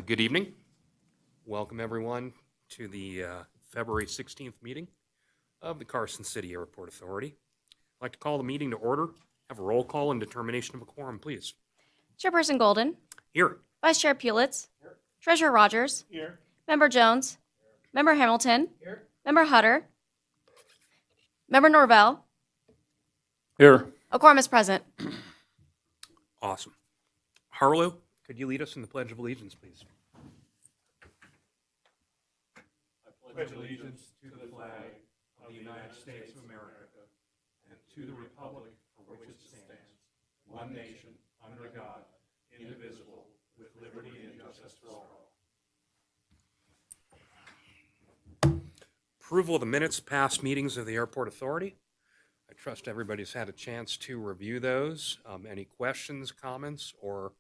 Good evening. Welcome, everyone, to the February 16th meeting of the Carson City Airport Authority. I'd like to call the meeting to order. Have a roll call and determination of a quorum, please. Chairperson Golden. Here. Vice Chair Pulitz. Here. Treasurer Rogers. Here. Member Jones. Here. Member Hamilton. Here. Member Hutter. Member Norvell. Here. A quorum is present. Awesome. Harlow, could you lead us in the Pledge of Allegiance, please? I pledge allegiance to the flag of the United States of America and to the republic for which it stands, one nation, under God, indivisible, with liberty and justice for all. Approval of the minutes of past meetings of the Airport Authority. I trust everybody's had a chance to review those. Any questions, comments, or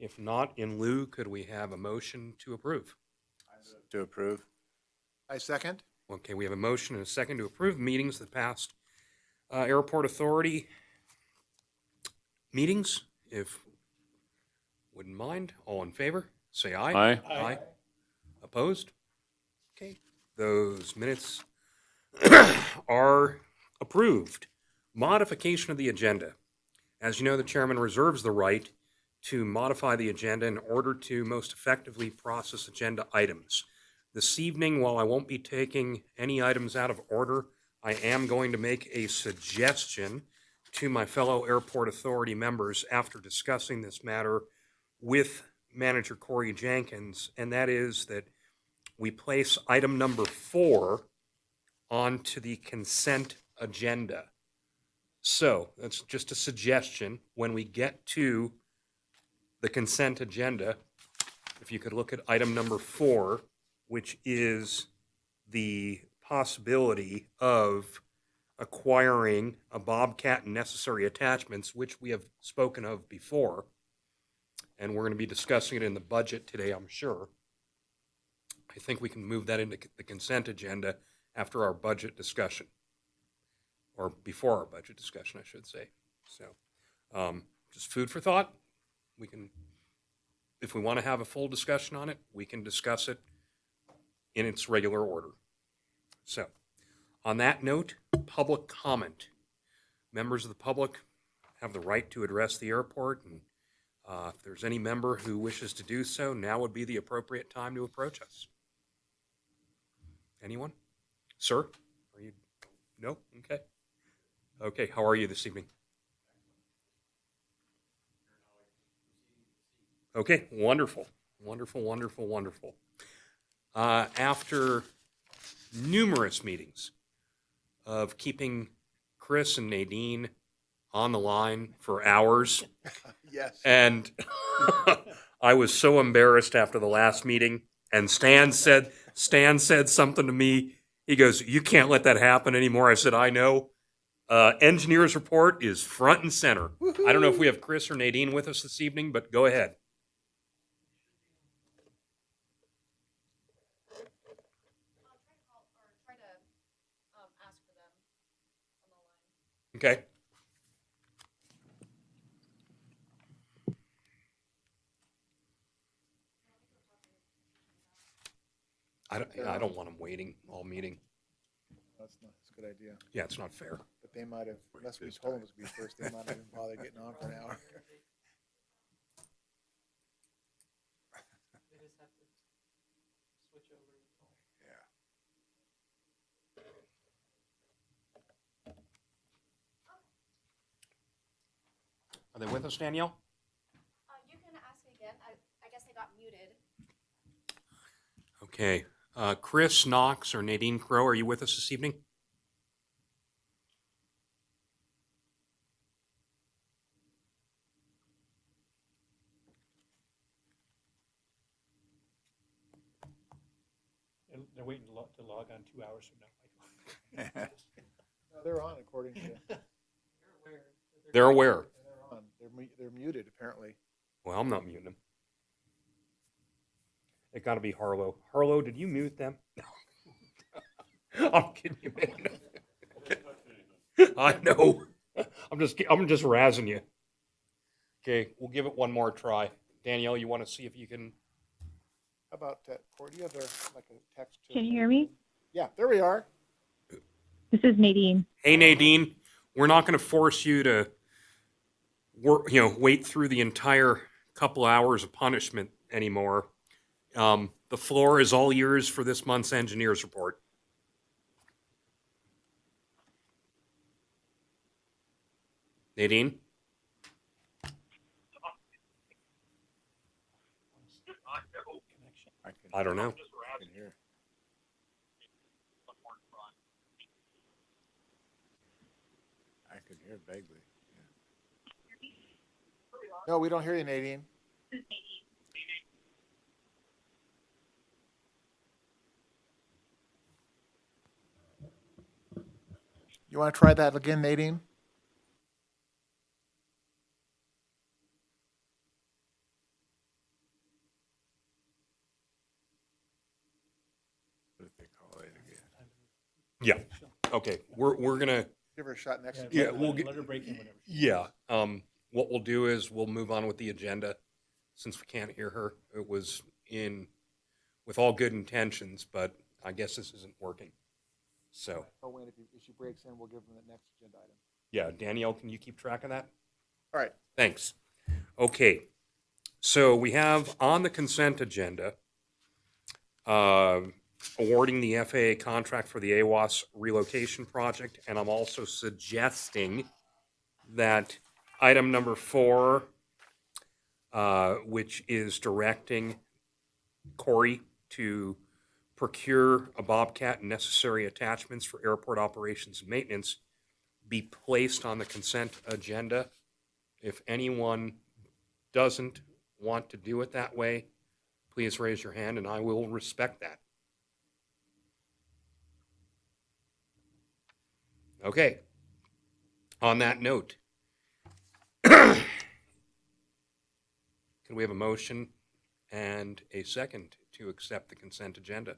if not, in lieu, could we have a motion to approve? To approve. I second. Okay, we have a motion and a second to approve meetings of the past Airport Authority meetings. If wouldn't mind, all in favor, say aye. Aye. Aye. Opposed? Okay, those minutes are approved. Modification of the agenda. As you know, the chairman reserves the right to modify the agenda in order to most effectively process agenda items. This evening, while I won't be taking any items out of order, I am going to make a suggestion to my fellow Airport Authority members after discussing this matter with Manager Corey Jenkins, and that is that we place item number 4 onto the consent agenda. So that's just a suggestion. When we get to the consent agenda, if you could look at item number 4, which is the possibility of acquiring a Bobcat and necessary attachments, which we have spoken of before, and we're going to be discussing it in the budget today, I'm sure. I think we can move that into the consent agenda after our budget discussion, or before our budget discussion, I should say. So, just food for thought. We can, if we want to have a full discussion on it, we can discuss it in its regular order. So, on that note, public comment. Members of the public have the right to address the airport, and if there's any member who wishes to do so, now would be the appropriate time to approach us. Anyone? Sir? Are you? No? Okay. Okay, how are you this evening? Okay, wonderful. Wonderful, wonderful, wonderful. After numerous meetings of keeping Chris and Nadine on the line for hours, Yes. and I was so embarrassed after the last meeting, and Stan said something to me. He goes, "You can't let that happen anymore." I said, "I know." Engineer's report is front and center. Woo-hoo. I don't know if we have Chris or Nadine with us this evening, but go ahead. Okay. I don't want them waiting all meeting. That's a good idea. Yeah, it's not fair. But they might have, unless we told them it was be first, they might not even bother getting on for an hour. They just have to switch over. Are they with us, Danielle? You can ask again. I guess they got muted. Okay. Chris Knox or Nadine Crow, are you with us this evening? They're waiting to log on 2 hours from now. No, they're on according to, They're aware. they're on. They're muted apparently. Well, I'm not muting them. It got to be Harlow. Harlow, did you mute them? I'm kidding you, man. I know. I'm just razzing you. Okay, we'll give it one more try. Danielle, you want to see if you can How about, Corey, do you have like a text? Can you hear me? Yeah, there we are. This is Nadine. Hey, Nadine, we're not going to force you to wait through the entire couple hours of punishment anymore. The floor is all yours for this month's engineers report. Nadine? I don't know. I can hear. I can hear vaguely. Yeah. No, we don't hear you, Nadine. You want to try that again, Nadine? What if they call it again? Yeah. Okay. We're gonna. Give her a shot next. Yeah, we'll get. Let her break in whenever. Yeah. What we'll do is we'll move on with the agenda, since we can't hear her. It was with all good intentions, but I guess this isn't working. So Oh, Wayne, if she breaks in, we'll give them the next agenda item. yeah, Danielle, can you keep track of that? All right. Thanks. Okay. So we have on the consent agenda awarding the FAA contract for the AWAS relocation project, and I'm also suggesting that item number 4, which is directing Corey to procure a Bobcat and necessary attachments for airport operations and maintenance, be placed on the consent agenda. If anyone doesn't want to do it that way, please raise your hand and I will respect that. Okay. On that note, can we have a motion and a second to accept the consent agenda?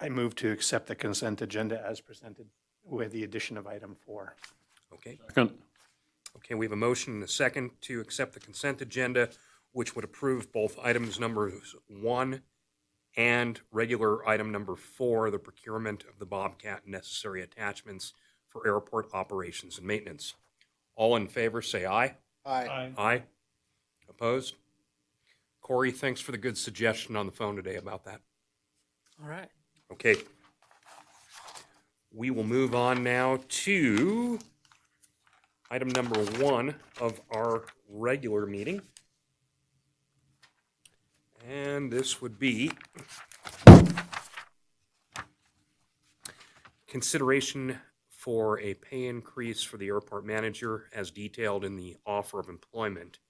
I move to accept the consent agenda as presented with the addition of item 4. Okay. Second. Okay, we have a motion and a second to accept the consent agenda, which would approve both items numbers 1 and regular item number 4, the procurement of the Bobcat and necessary attachments for airport operations and maintenance. All in favor, say aye. Aye. Aye. Opposed? Corey, thanks for the good suggestion on the phone today about that. All right. Okay. We will move on now to item number 1 of our regular meeting. And this would be consideration for a pay increase for the airport manager as detailed in the offer of employment.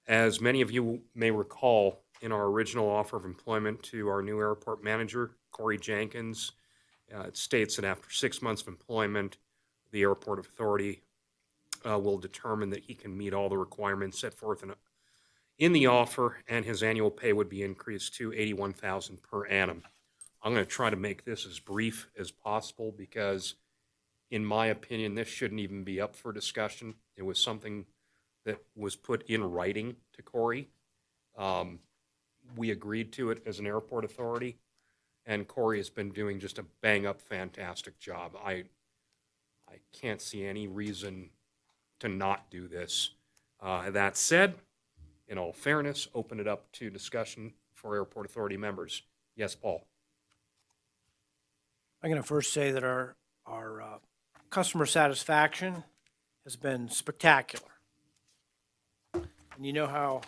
As many of you may recall, in our original offer of employment to our new airport manager, Corey Jenkins, it states that after 6 months of employment, the airport authority will determine that he can meet all the requirements set forth in the offer, and his annual pay would be increased to $81,000 per annum. I'm going to try to make this as brief as possible because, in my opinion, this shouldn't even be up for discussion. It was something that was put in writing to Corey. We agreed to it as an airport authority, and Corey has been doing just a bang-up fantastic job. I can't see any reason to not do this. That said, in all fairness, open it up to discussion for airport authority members. Yes, Paul. I'm going to first say that our customer satisfaction has been spectacular. And you know how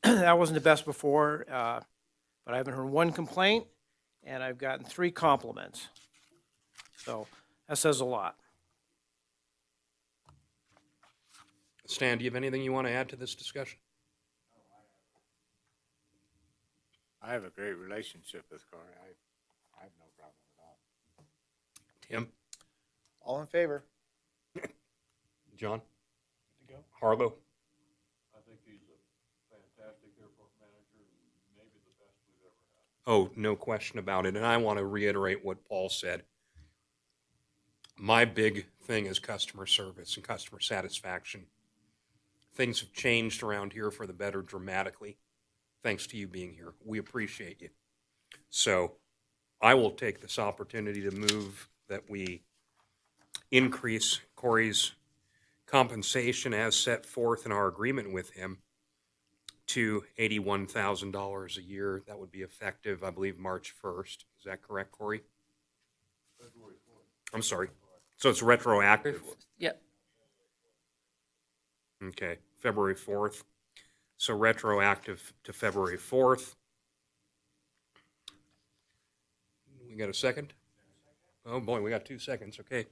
that wasn't the best before, but I haven't heard one complaint, and I've gotten 3 compliments. So that says a lot. Stan, do you have anything you want to add to this discussion? I have a great relationship with Corey. I have no problem at all. Tim? All in favor? John? Good to go. Harlow? I think he's a fantastic airport manager and maybe the best we've ever had. Oh, no question about it. And I want to reiterate what Paul said. My big thing is customer service and customer satisfaction. Things have changed around here for the better dramatically, thanks to you being here. We appreciate you. So I will take this opportunity to move that we increase Corey's compensation as set forth in our agreement with him to $81,000 a year. That would be effective, I believe, March 1st. Is that correct, Corey? I'm sorry. So it's retroactive? Yep. Okay, February 4th. So retroactive to February 4th. We got a second? Oh boy, we got 2 seconds. Okay.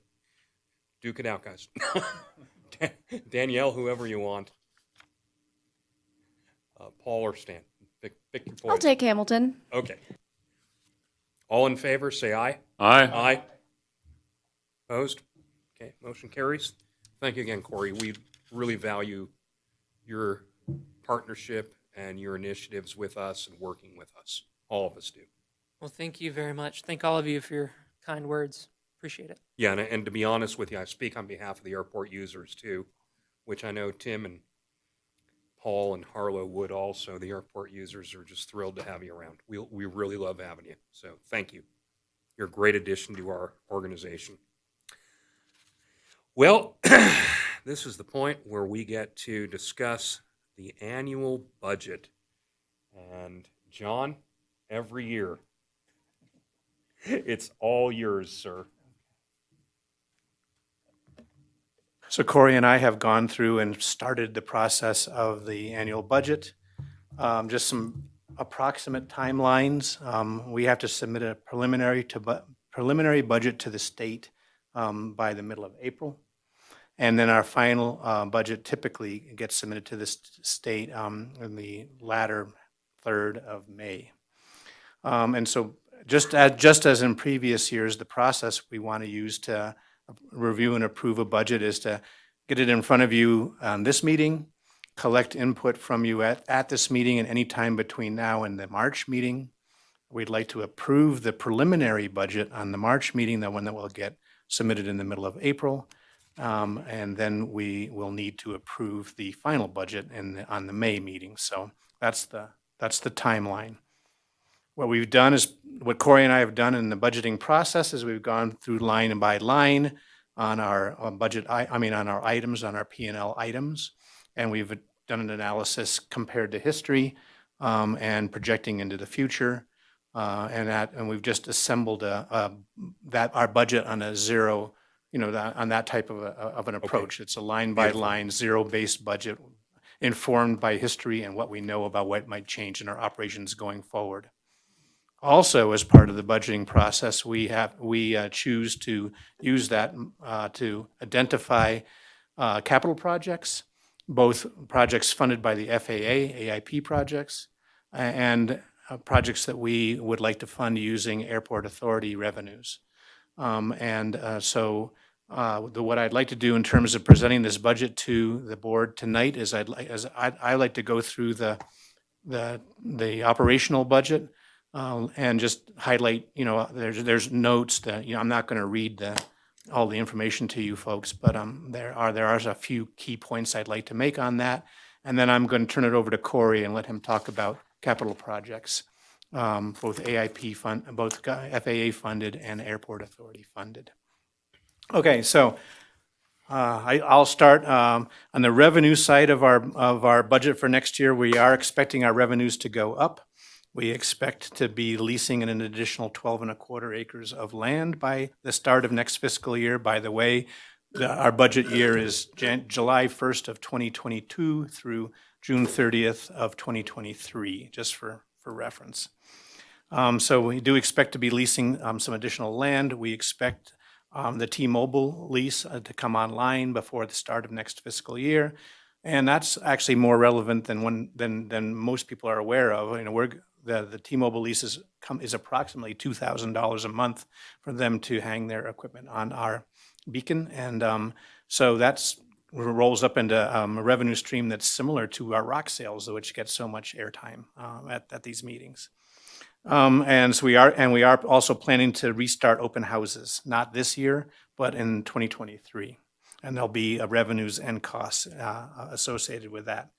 Duke it out, guys. Danielle, whoever you want. Paul or Stan. Pick your point. I'll take Hamilton. Okay. All in favor, say aye. Aye. Aye. Opposed? Okay, motion carries. Thank you again, Corey. We really value your partnership and your initiatives with us and working with us. All of us do. Well, thank you very much. Thank all of you for your kind words. Appreciate it. Yeah, and to be honest with you, I speak on behalf of the airport users too, which I know Tim and Paul and Harlow would also. The airport users are just thrilled to have you around. We really love having you. So thank you. You're a great addition to our organization. Well, this is the point where we get to discuss the annual budget. And John, every year, it's all yours, sir. So Corey and I have gone through and started the process of the annual budget. Just some approximate timelines. We have to submit a preliminary budget to the state by the middle of April. And then our final budget typically gets submitted to the state in the latter third of May. And so just as in previous years, the process we want to use to review and approve a budget is to get it in front of you on this meeting, collect input from you at this meeting and any time between now and the March meeting. We'd like to approve the preliminary budget on the March meeting, the one that will get submitted in the middle of April. And then we will need to approve the final budget on the May meeting. So that's the timeline. What we've done is, what Corey and I have done in the budgeting process is we've gone through line by line on our budget, on our items, on our P&L items, and we've done an analysis compared to history and projecting into the future, and we've just assembled our budget on a zero, on that type of an approach. It's a line by line, zero-based budget informed by history and what we know about what might change in our operations going forward. Also, as part of the budgeting process, we choose to use that to identify capital projects, both projects funded by the FAA, AIP projects, and projects that we would like to fund using airport authority revenues. So what I'd like to do in terms of presenting this budget to the board tonight is I'd like to go through the operational budget. And just highlight, there's notes that, I'm not going to read all the information to you folks, but there are a few key points I'd like to make on that. And then I'm going to turn it over to Corey and let him talk about capital projects, both AIP both FAA funded and Airport Authority funded. Okay, so I'll start on the revenue side of our budget for next year. We are expecting our revenues to go up. We expect to be leasing an additional 12.25 acres of land by the start of next fiscal year. By the way, our budget year is July 1st of 2022 through June 30th of 2023, just for reference. So we do expect to be leasing some additional land. We expect the T-Mobile lease to come online before the start of next fiscal year. And that's actually more relevant than most people are aware of. The T-Mobile lease is approximately $2,000 a month for them to hang their equipment on our beacon. And so that's rolls up into a revenue stream that's similar to our rock sales, which get so much airtime at these meetings. And we are also planning to restart open houses, not this year, but in 2023. And there'll be revenues and costs associated with that.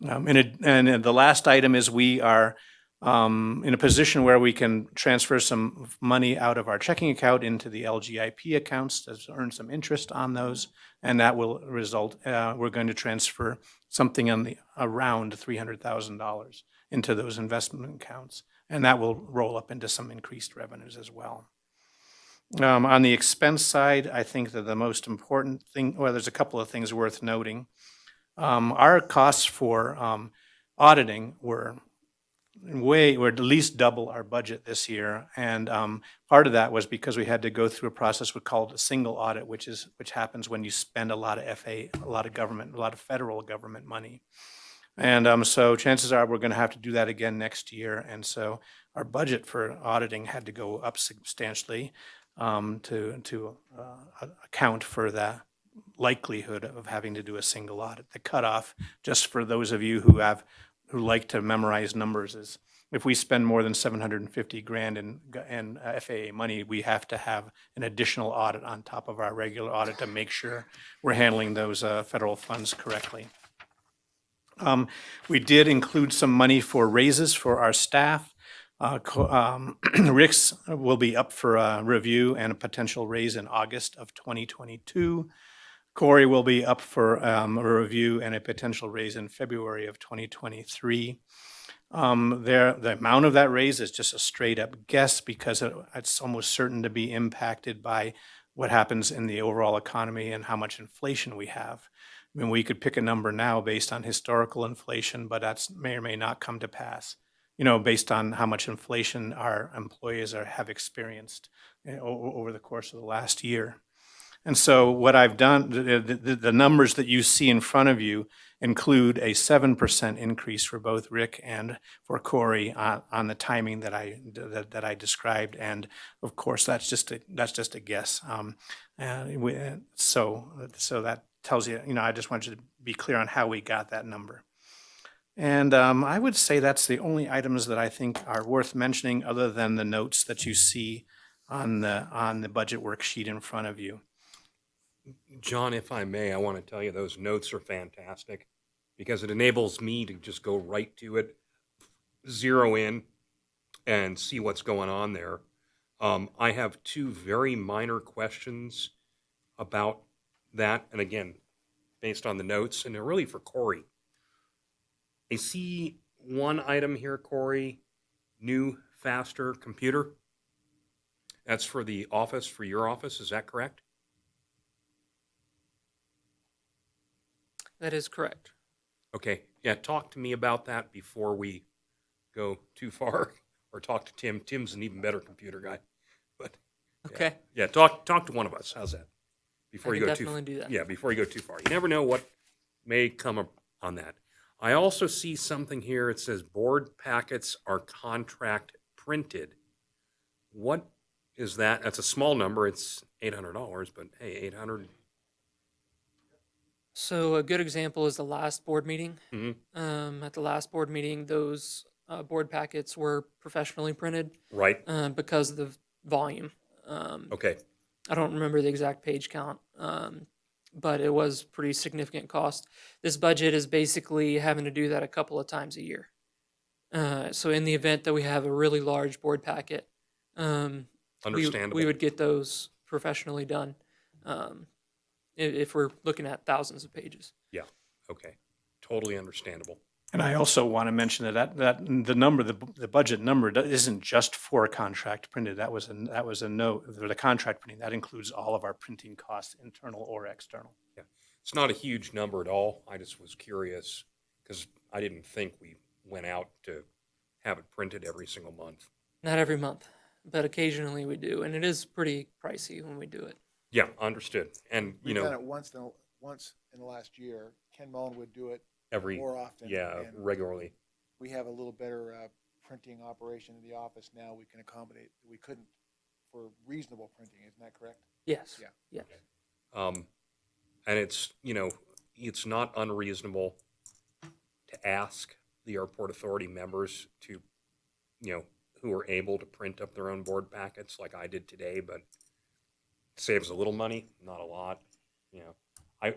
And the last item is we are in a position where we can transfer some money out of our checking account into the LGIP accounts to earn some interest on those. And that will result, we're going to transfer something around $300,000 into those investment accounts. And that will roll up into some increased revenues as well. On the expense side, I think that the most important thing, well, there's a couple of things worth noting. Our costs for auditing were at least double our budget this year. And part of that was because we had to go through a process we called a single audit, which happens when you spend a lot of a lot of federal government money. And so chances are we're going to have to do that again next year. And so our budget for auditing had to go up substantially to account for the likelihood of having to do a single audit. The cutoff, just for those of you who like to memorize numbers, is if we spend more than 750 grand in FAA money, we have to have an additional audit on top of our regular audit to make sure we're handling those federal funds correctly. We did include some money for raises for our staff. Rick's will be up for a review and a potential raise in August of 2022. Corey will be up for a review and a potential raise in February of 2023. The amount of that raise is just a straight up guess because it's almost certain to be impacted by what happens in the overall economy and how much inflation we have. I mean, we could pick a number now based on historical inflation, but that may or may not come to pass, based on how much inflation our employees have experienced over the course of the last year. And so what I've done, the numbers that you see in front of you include a 7% increase for both Rick and for Corey on the timing that I described. And of course, that's just a guess. So that tells you, I just want you to be clear on how we got that number. And I would say that's the only items that I think are worth mentioning, other than the notes that you see on the budget worksheet in front of you. John, if I may, I want to tell you those notes are fantastic because it enables me to just go right to it, zero in, and see what's going on there. I have two very minor questions about that, and again, based on the notes, and they're really for Corey. I see one item here, Corey, new, faster computer. That's for the office, for your office, is that correct? That is correct. Okay, yeah, talk to me about that before we go too far, or talk to Tim. Tim's an even better computer guy, but Okay. yeah, talk to one of us. How's that? Before I you can go definitely do that. Yeah, before you go too far. You never know what may come up on that. I also see something here. It says board packets are contract printed. What is that? That's a small number. It's $800, but hey, 800. So a good example is the last board meeting. Mhm. At the last board meeting, those board packets were professionally printed Right. because of the volume. Okay. I don't remember the exact page count, but it was pretty significant cost. This budget is basically having to do that a couple of times a year. So in the event that we have a really large board packet, Understandable. we would get those professionally done if we're looking at thousands of pages. Yeah. Okay. Totally understandable. And I also want to mention that the number, the budget number isn't just for contract printed. That was a note for the contract printing. That includes all of our printing costs, internal or external. Yeah. It's not a huge number at all. I just was curious because I didn't think we went out to have it printed every single month. Not every month, but occasionally we do, and it is pretty pricey when we do it. Yeah, understood. And We've done it once in the last year. Ken Mullen would do it every more often. yeah, and regularly. we have a little better printing operation in the office now. We can accommodate. We couldn't for reasonable printing. Isn't that correct? Yes. Yeah. Yes. And it's it's not unreasonable to ask the airport authority members to who are able to print up their own board packets like I did today, but it saves a little money, not a lot.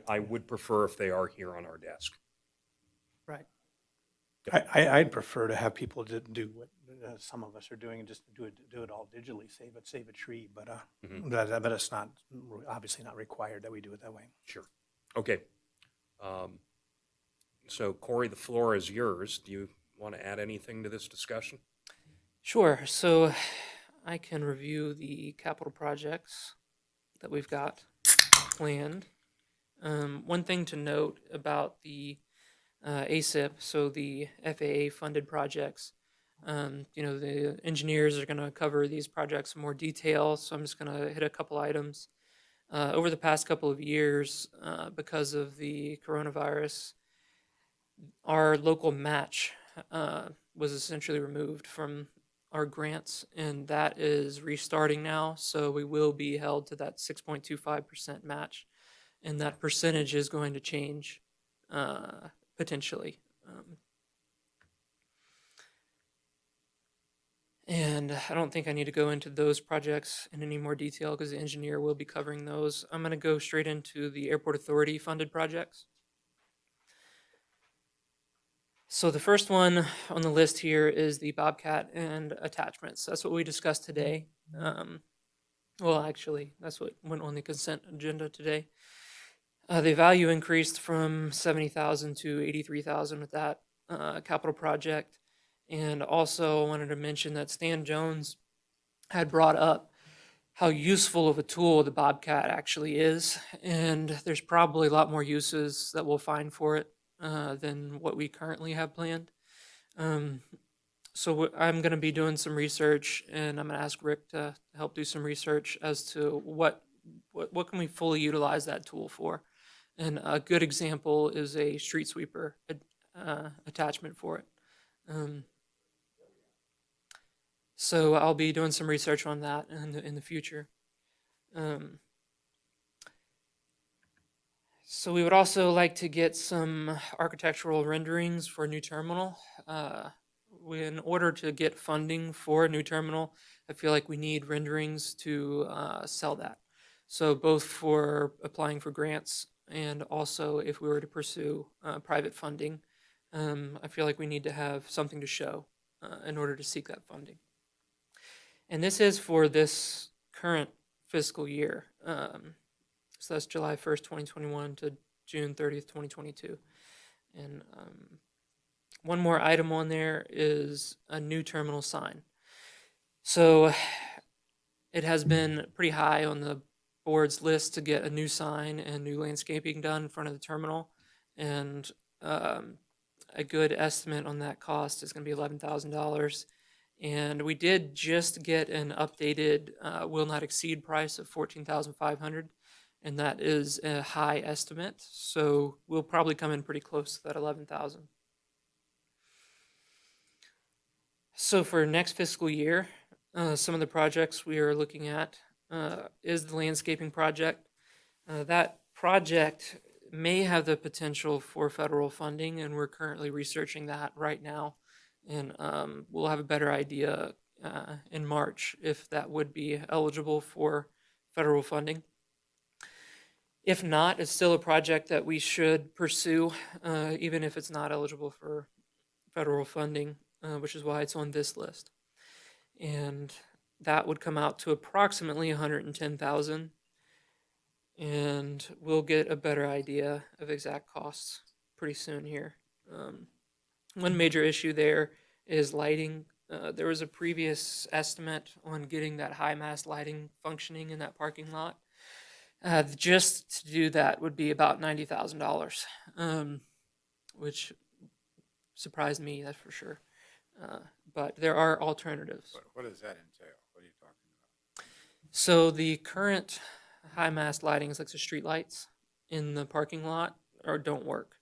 I would prefer if they are here on our desk. Right. I'd prefer to have people do what some of us are doing and just do it all digitally, save a tree, but Mhm. but it's not, obviously not required that we do it that way. Sure. Okay. Um, so Corey, the floor is yours. Do you want to add anything to this discussion? Sure. So I can review the capital projects that we've got planned. One thing to note about the ASIP, so the FAA funded projects, the engineers are going to cover these projects in more detail, so I'm just going to hit a couple items. Over the past couple of years, because of the coronavirus, our local match was essentially removed from our grants, and that is restarting now. So we will be held to that 6.25% match, and that percentage is going to change potentially. And I don't think I need to go into those projects in any more detail because the engineer will be covering those. I'm going to go straight into the Airport Authority funded projects. So the first one on the list here is the Bobcat and attachments. That's what we discussed today. Well, actually, that's what went on the consent agenda today. The value increased from 70,000 to 83,000 with that capital project. And also I wanted to mention that Stan Jones had brought up how useful of a tool the Bobcat actually is. And there's probably a lot more uses that we'll find for it than what we currently have planned. So I'm going to be doing some research, and I'm going to ask Rick to help do some research as to what can we fully utilize that tool for. And a good example is a street sweeper attachment for it. So I'll be doing some research on that in the future. So we would also like to get some architectural renderings for a new terminal. In order to get funding for a new terminal, I feel like we need renderings to sell that. So both for applying for grants and also if we were to pursue private funding, I feel like we need to have something to show in order to seek that funding. And this is for this current fiscal year. So that's July 1st, 2021 to June 30th, 2022. And one more item on there is a new terminal sign. So it has been pretty high on the board's list to get a new sign and new landscaping done in front of the terminal. And a good estimate on that cost is going to be $11,000. And we did just get an updated will not exceed price of $14,500. And that is a high estimate. So we'll probably come in pretty close to that 11,000. So for next fiscal year, some of the projects we are looking at is the landscaping project. That project may have the potential for federal funding, and we're currently researching that right now. And we'll have a better idea in March if that would be eligible for federal funding. If not, it's still a project that we should pursue, even if it's not eligible for federal funding, which is why it's on this list. And that would come out to approximately $110,000, and we'll get a better idea of exact costs pretty soon here. One major issue there is lighting. There was a previous estimate on getting that high mast lighting functioning in that parking lot. Just to do that would be about $90,000, which surprised me, that's for sure. But there are alternatives. What does that entail? What are you talking about? So the current high mast lighting is like the street lights in the parking lot don't work.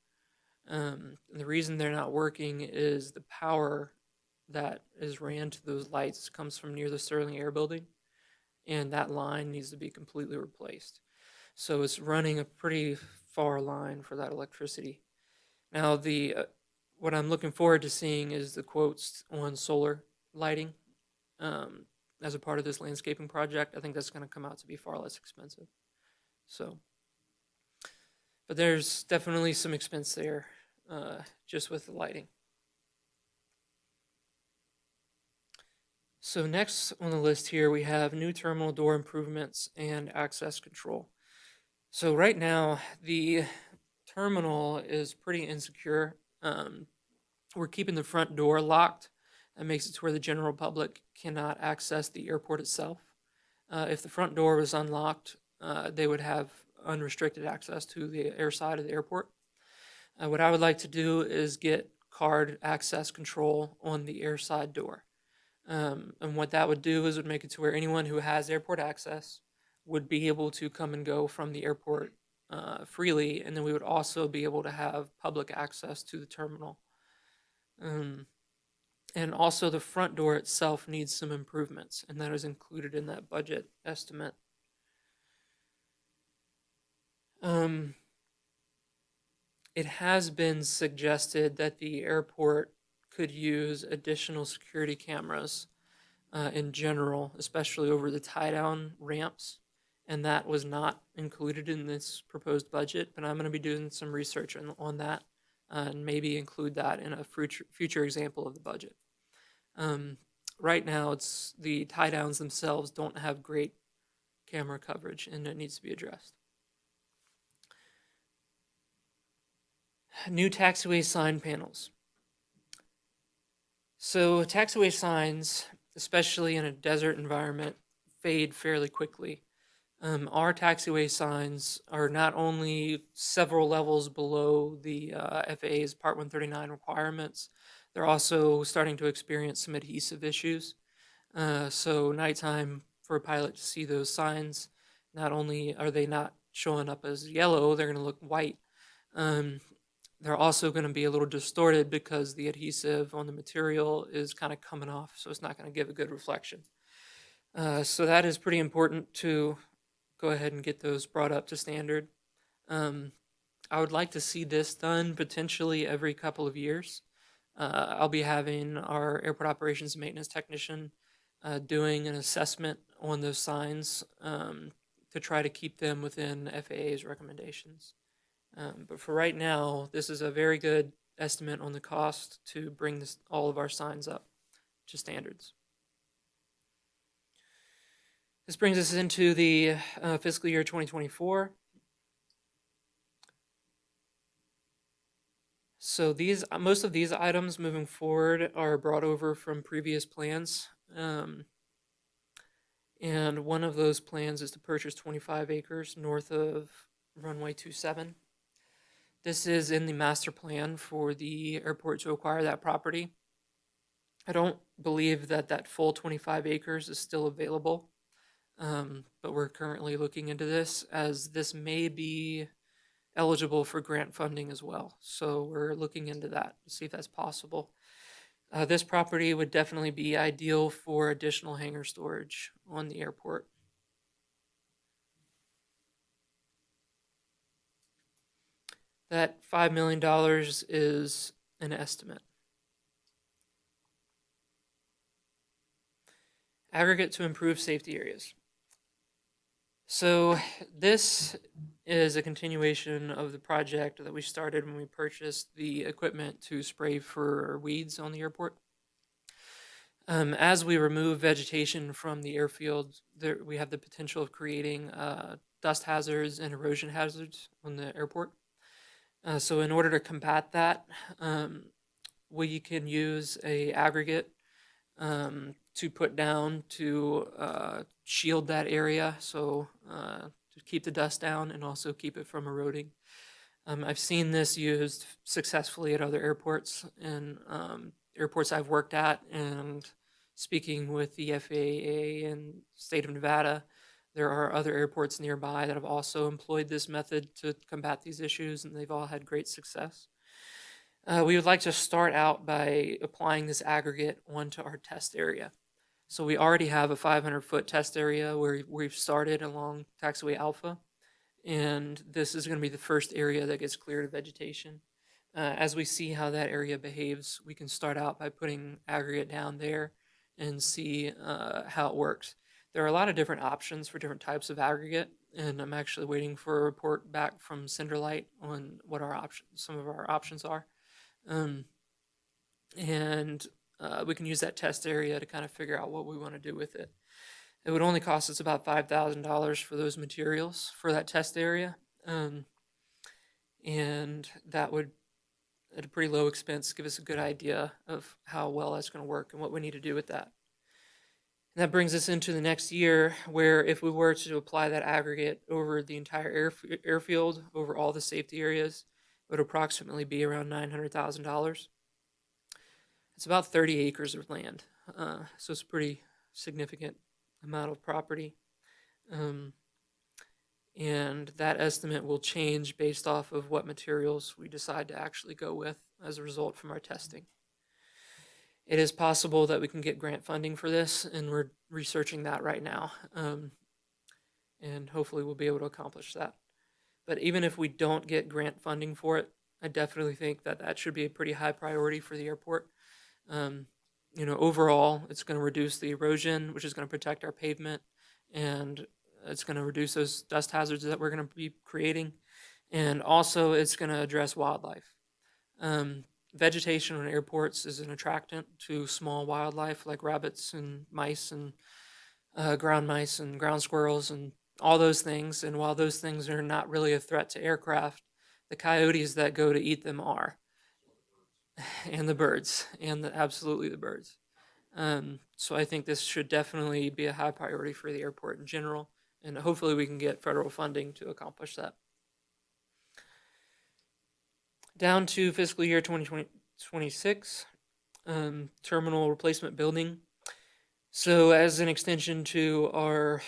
And the reason they're not working is the power that is ran to those lights comes from near the Sterling Air Building, and that line needs to be completely replaced. So it's running a pretty far line for that electricity. Now, what I'm looking forward to seeing is the quotes on solar lighting as a part of this landscaping project. I think that's going to come out to be far less expensive. So, but there's definitely some expense there just with the lighting. So next on the list here, we have new terminal door improvements and access control. So right now, the terminal is pretty insecure. We're keeping the front door locked. That makes it to where the general public cannot access the airport itself. If the front door was unlocked, they would have unrestricted access to the air side of the airport. What I would like to do is get card access control on the air side door. And what that would do is would make it to where anyone who has airport access would be able to come and go from the airport freely, and then we would also be able to have public access to the terminal. And also the front door itself needs some improvements, and that is included in that budget estimate. It has been suggested that the airport could use additional security cameras in general, especially over the tie-down ramps, and that was not included in this proposed budget, but I'm going to be doing some research on that and maybe include that in a future example of the budget. Right now, it's the tie-downs themselves don't have great camera coverage, and it needs to be addressed. New taxiway sign panels. So taxiway signs, especially in a desert environment, fade fairly quickly. Our taxiway signs are not only several levels below the FAA's Part 139 requirements, they're also starting to experience some adhesive issues. So nighttime, for a pilot to see those signs, not only are they not showing up as yellow, they're going to look white. They're also going to be a little distorted because the adhesive on the material is kind of coming off, so it's not going to give a good reflection. So that is pretty important to go ahead and get those brought up to standard. I would like to see this done potentially every couple of years. I'll be having our airport operations and maintenance technician doing an assessment on those signs to try to keep them within FAA's recommendations. But for right now, this is a very good estimate on the cost to bring all of our signs up to standards. This brings us into the fiscal year 2024. So most of these items moving forward are brought over from previous plans. And one of those plans is to purchase 25 acres north of runway 27. This is in the master plan for the airport to acquire that property. I don't believe that full 25 acres is still available, but we're currently looking into this as this may be eligible for grant funding as well. So we're looking into that to see if that's possible. This property would definitely be ideal for additional hangar storage on the airport. That $5 million is an estimate. Aggregate to improve safety areas. So this is a continuation of the project that we started when we purchased the equipment to spray for weeds on the airport. As we remove vegetation from the airfield, we have the potential of creating dust hazards and erosion hazards on the airport. So in order to combat that, we can use a aggregate to put down to shield that area, so to keep the dust down and also keep it from eroding. I've seen this used successfully at other airports and airports I've worked at, and speaking with the FAA and state of Nevada, there are other airports nearby that have also employed this method to combat these issues, and they've all had great success. We would like to start out by applying this aggregate onto our test area. So we already have a 500-foot test area where we've started along Taxiway Alpha, and this is going to be the first area that gets cleared of vegetation. As we see how that area behaves, we can start out by putting aggregate down there and see how it works. There are a lot of different options for different types of aggregate, and I'm actually waiting for a report back from Cinderlight on what some of our options are. And we can use that test area to kind of figure out what we want to do with it. It would only cost us about $5,000 for those materials for that test area. And that would, at a pretty low expense, give us a good idea of how well that's going to work and what we need to do with that. And that brings us into the next year, where if we were to apply that aggregate over the entire airfield, over all the safety areas, it would approximately be around $900,000. It's about 30 acres of land, so it's a pretty significant amount of property. And that estimate will change based off of what materials we decide to actually go with as a result from our testing. It is possible that we can get grant funding for this, and we're researching that right now. And hopefully we'll be able to accomplish that. But even if we don't get grant funding for it, I definitely think that that should be a pretty high priority for the airport. Overall, it's going to reduce the erosion, which is going to protect our pavement, and it's going to reduce those dust hazards that we're going to be creating. And also, it's going to address wildlife. Vegetation on airports is an attractant to small wildlife like rabbits and mice and ground mice and ground squirrels and all those things. And while those things are not really a threat to aircraft, the coyotes that go to eat them are. And the birds, and absolutely the birds. So I think this should definitely be a high priority for the airport in general, and hopefully we can get federal funding to accomplish that. Down to fiscal year 2026, terminal replacement building. So as an extension to our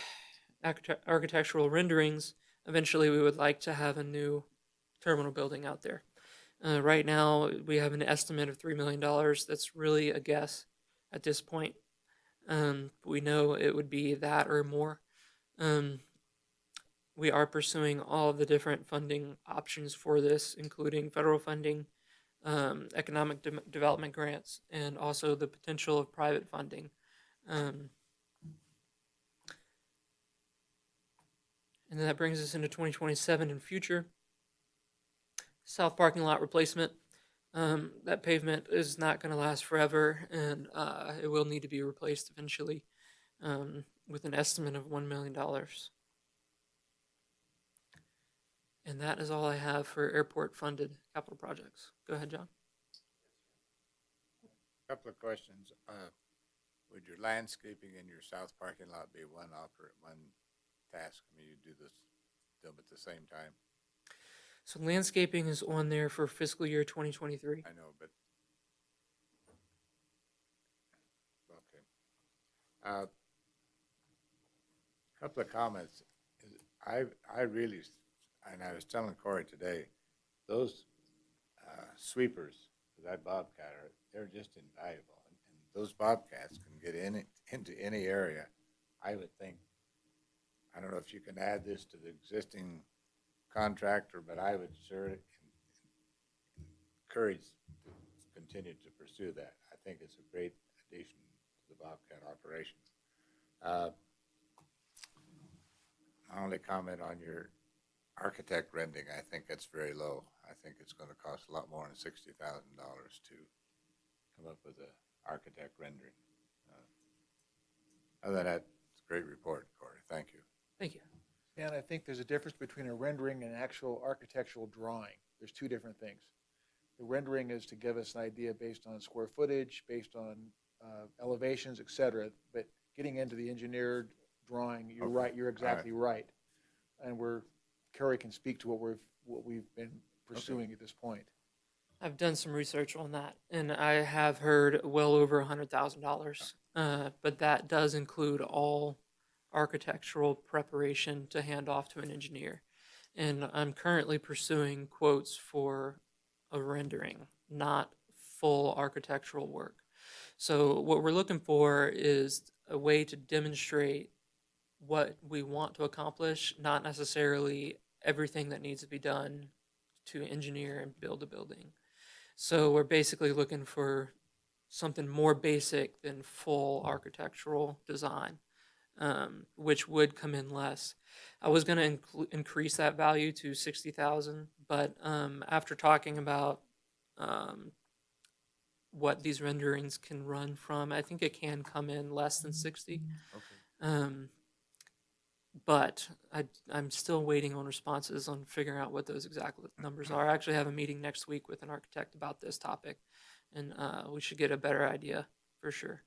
architectural renderings, eventually we would like to have a new terminal building out there. Right now, we have an estimate of $3 million. That's really a guess at this point. We know it would be that or more. We are pursuing all of the different funding options for this, including federal funding, economic development grants, and also the potential of private funding. And then that brings us into 2027 and future. South parking lot replacement. That pavement is not going to last forever, and it will need to be replaced eventually with an estimate of $1 million. And that is all I have for airport-funded capital projects. Go ahead, John. Couple of questions. Would your landscaping in your south parking lot be one task? I mean, you do them at the same time? So landscaping is on there for fiscal year 2023. I know, but, okay. Couple of comments. I really, and I was telling Corey today, those sweepers for that Bobcat, they're just invaluable. And those Bobcats can get into any area. I would think, I don't know if you can add this to the existing contractor, but I would sure encourage to continue to pursue that. I think it's a great addition to the Bobcat operations. My only comment on your architect rendering, I think that's very low. I think it's going to cost a lot more than $60,000 to come up with an architect rendering. Other than that, it's a great report, Corey. Thank you. Thank you. And I think there's a difference between a rendering and an actual architectural drawing. There's two different things. The rendering is to give us an idea based on square footage, based on elevations, et cetera. But getting into the engineered drawing, you're right. You're exactly right. And Kerry can speak to what we've been pursuing at this point. I've done some research on that, and I have heard well over $100,000. But that does include all architectural preparation to hand off to an engineer. And I'm currently pursuing quotes for a rendering, not full architectural work. So what we're looking for is a way to demonstrate what we want to accomplish, not necessarily everything that needs to be done to engineer and build a building. So we're basically looking for something more basic than full architectural design. Which would come in less. I was going to increase that value to $60,000, but after talking about what these renderings can run from. I think it can come in less than 60. Okay. But I'm still waiting on responses on figuring out what those exact numbers are. I actually have a meeting next week with an architect about this topic, and we should get a better idea for sure.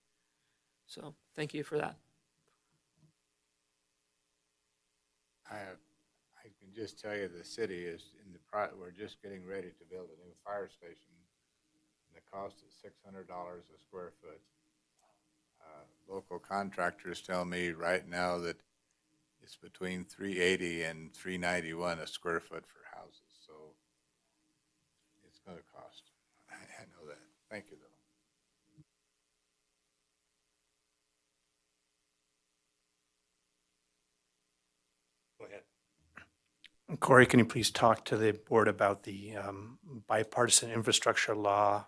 So thank you for that. I can just tell you the city is in the we're just getting ready to build a new fire station. And the cost is $600 a square foot. Local contractors tell me right now that it's between $380 and $391 a square foot for houses. So it's going to cost. I know that. Thank you, though. Go ahead. Corey, can you please talk to the board about the bipartisan infrastructure law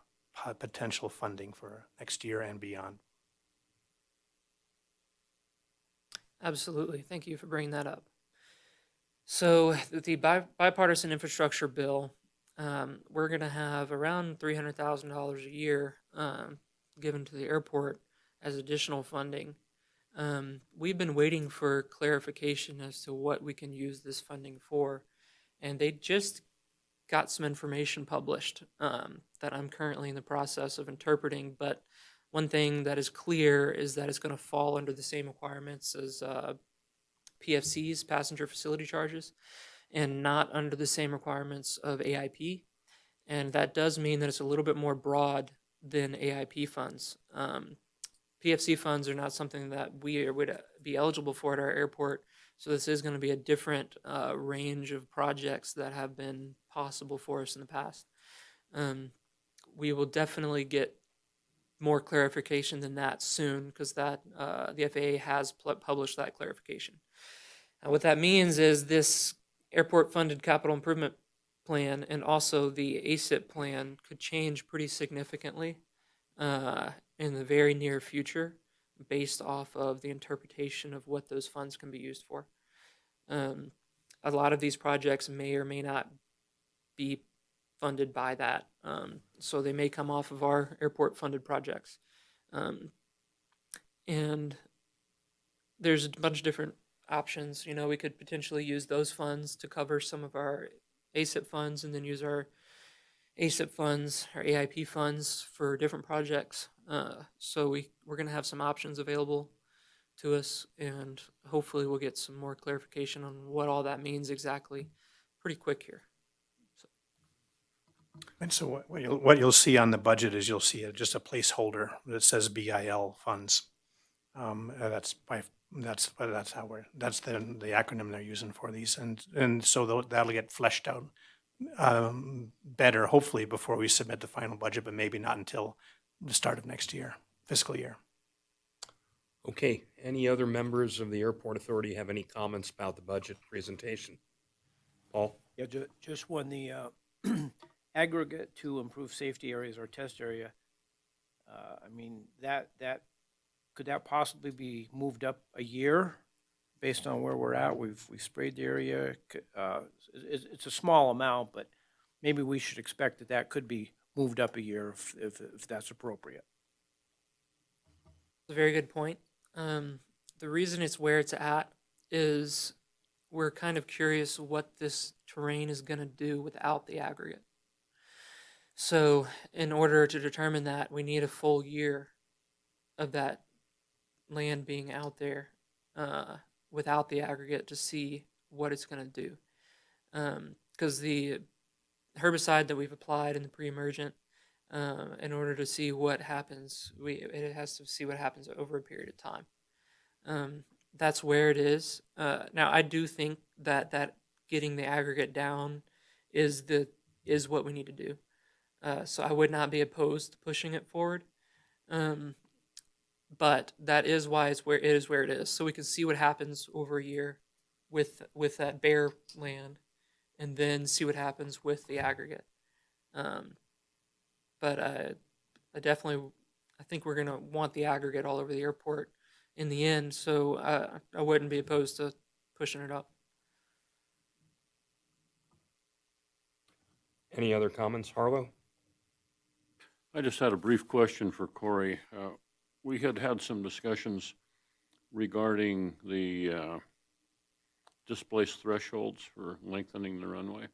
potential funding for next year and beyond? Absolutely. Thank you for bringing that up. So the bipartisan infrastructure bill, we're going to have around $300,000 a year given to the airport as additional funding. We've been waiting for clarification as to what we can use this funding for, and they just got some information published that I'm currently in the process of interpreting. But one thing that is clear is that it's going to fall under the same requirements as PFCs, passenger facility charges, and not under the same requirements of AIP. And that does mean that it's a little bit more broad than AIP funds. PFC funds are not something that we would be eligible for at our airport. So this is going to be a different range of projects that have been possible for us in the past. We will definitely get more clarification than that soon, because that the FAA has published that clarification. What that means is this airport-funded capital improvement plan and also the ASIP plan could change pretty significantly in the very near future, based off of the interpretation of what those funds can be used for. A lot of these projects may or may not be funded by that, so they may come off of our airport-funded projects. And there's a bunch of different options. You know, we could potentially use those funds to cover some of our ASIP funds, and then use our ASIP funds, our AIP funds for different projects. So we're going to have some options available to us, and hopefully we'll get some more clarification on what all that means exactly pretty quick here. And so what you'll see on the budget is you'll see just a placeholder that says BIL funds. That's the acronym they're using for these, and so that'll get fleshed out better, hopefully, before we submit the final budget, but maybe not until the start of next year, fiscal year. Okay, any other members of the airport authority have any comments about the budget presentation? Paul? Yeah, just when the aggregate to improve safety areas or test area, I mean, could that possibly be moved up a year based on where we're at? We've sprayed the area. It's a small amount, but maybe we should expect that could be moved up a year if that's appropriate. It's a very good point. The reason it's where it's at is we're kind of curious what this terrain is going to do without the aggregate. So in order to determine that, we need a full year of that land being out there without the aggregate to see what it's going to do. Because the herbicide that we've applied in the pre-emergent, in order to see what happens, it has to see what happens over a period of time. That's where it is. Now, I do think that getting the aggregate down is what we need to do. So I would not be opposed to pushing it forward. But that is why it is where it is. So we can see what happens over a year with that bare land, and then see what happens with the aggregate. But I think we're going to want the aggregate all over the airport in the end, so I wouldn't be opposed to pushing it up. Any other comments, Harlow? I just had a brief question for Corey. We had had some discussions regarding the displaced thresholds for lengthening the runway.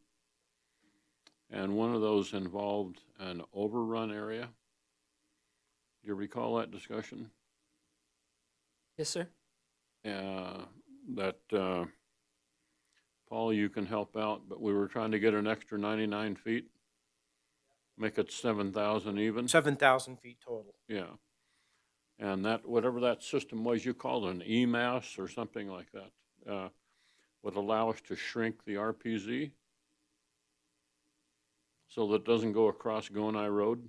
And one of those involved an overrun area. Do you recall that discussion? Yes, sir. That Paul, you can help out, but we were trying to get an extra 99 feet, make it 7,000 even. 7,000 feet total. Yeah. And that, whatever that system was, you called it an EMAS or something like that, would allow us to shrink the RPZ so that it doesn't go across Gonai Road,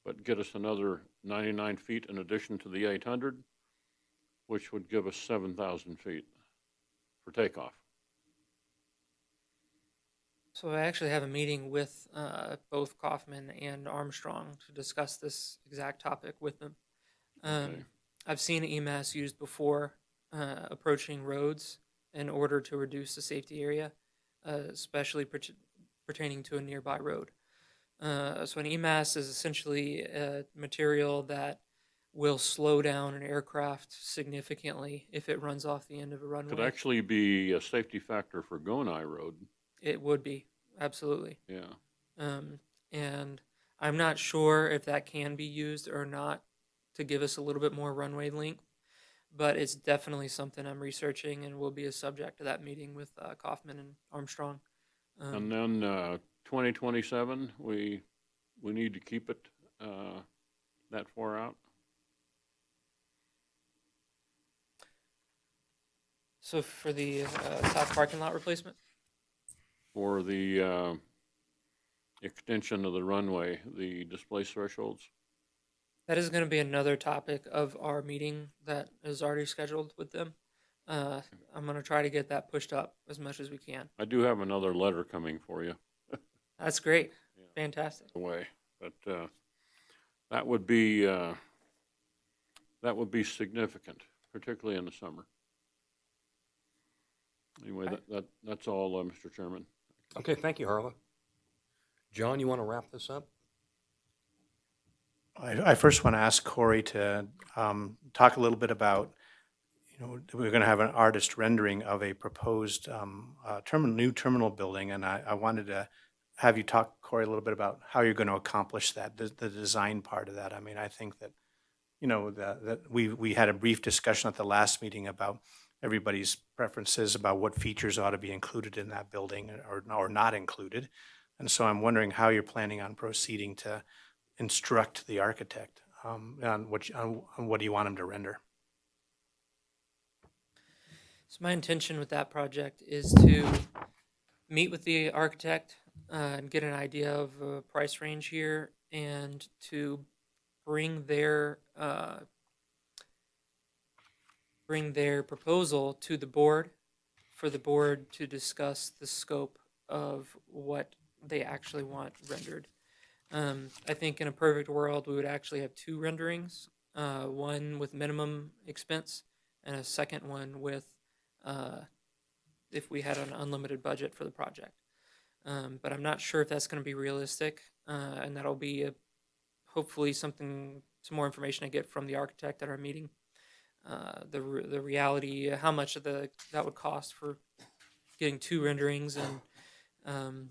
but get us another 99 feet in addition to the 800, which would give us 7,000 feet for takeoff. So I actually have a meeting with both Kaufman and Armstrong to discuss this exact topic with them. Okay. I've seen EMAS used before approaching roads in order to reduce the safety area, especially pertaining to a nearby road. So an EMAS is essentially a material that will slow down an aircraft significantly if it runs off the end of a runway. Could actually be a safety factor for Gonai Road. It would be, absolutely. Yeah. And I'm not sure if that can be used or not to give us a little bit more runway length, but it's definitely something I'm researching and will be a subject of that meeting with Kaufman and Armstrong. And then 2027, we need to keep it that far out. So for the south parking lot replacement? For the extension of the runway, the displaced thresholds. That is going to be another topic of our meeting that is already scheduled with them. I'm going to try to get that pushed up as much as we can. I do have another letter coming for you. That's great. Yeah. Fantastic. Away, but that would be significant, particularly in the summer. Anyway, that's all, Mr. Chairman. Okay, thank you, Harla. John, you want to wrap this up? I first want to ask Corey to talk a little bit about, we're going to have an artist rendering of a proposed new terminal building, and I wanted to have you talk, Corey, a little bit about how you're going to accomplish that, the design part of that. I mean, I think that, that we had a brief discussion at the last meeting about everybody's preferences about what features ought to be included in that building or not included. And so I'm wondering how you're planning on proceeding to instruct the architect on what do you want him to render. So my intention with that project is to meet with the architect and get an idea of a price range here, and to bring their proposal to the board for the board to discuss the scope of what they actually want rendered. I think in a perfect world, we would actually have two renderings, one with minimum expense and a second one with if we had an unlimited budget for the project. But I'm not sure if that's going to be realistic, and that'll be hopefully some more information I get from the architect at our meeting. The reality, how much of that would cost for getting two renderings, and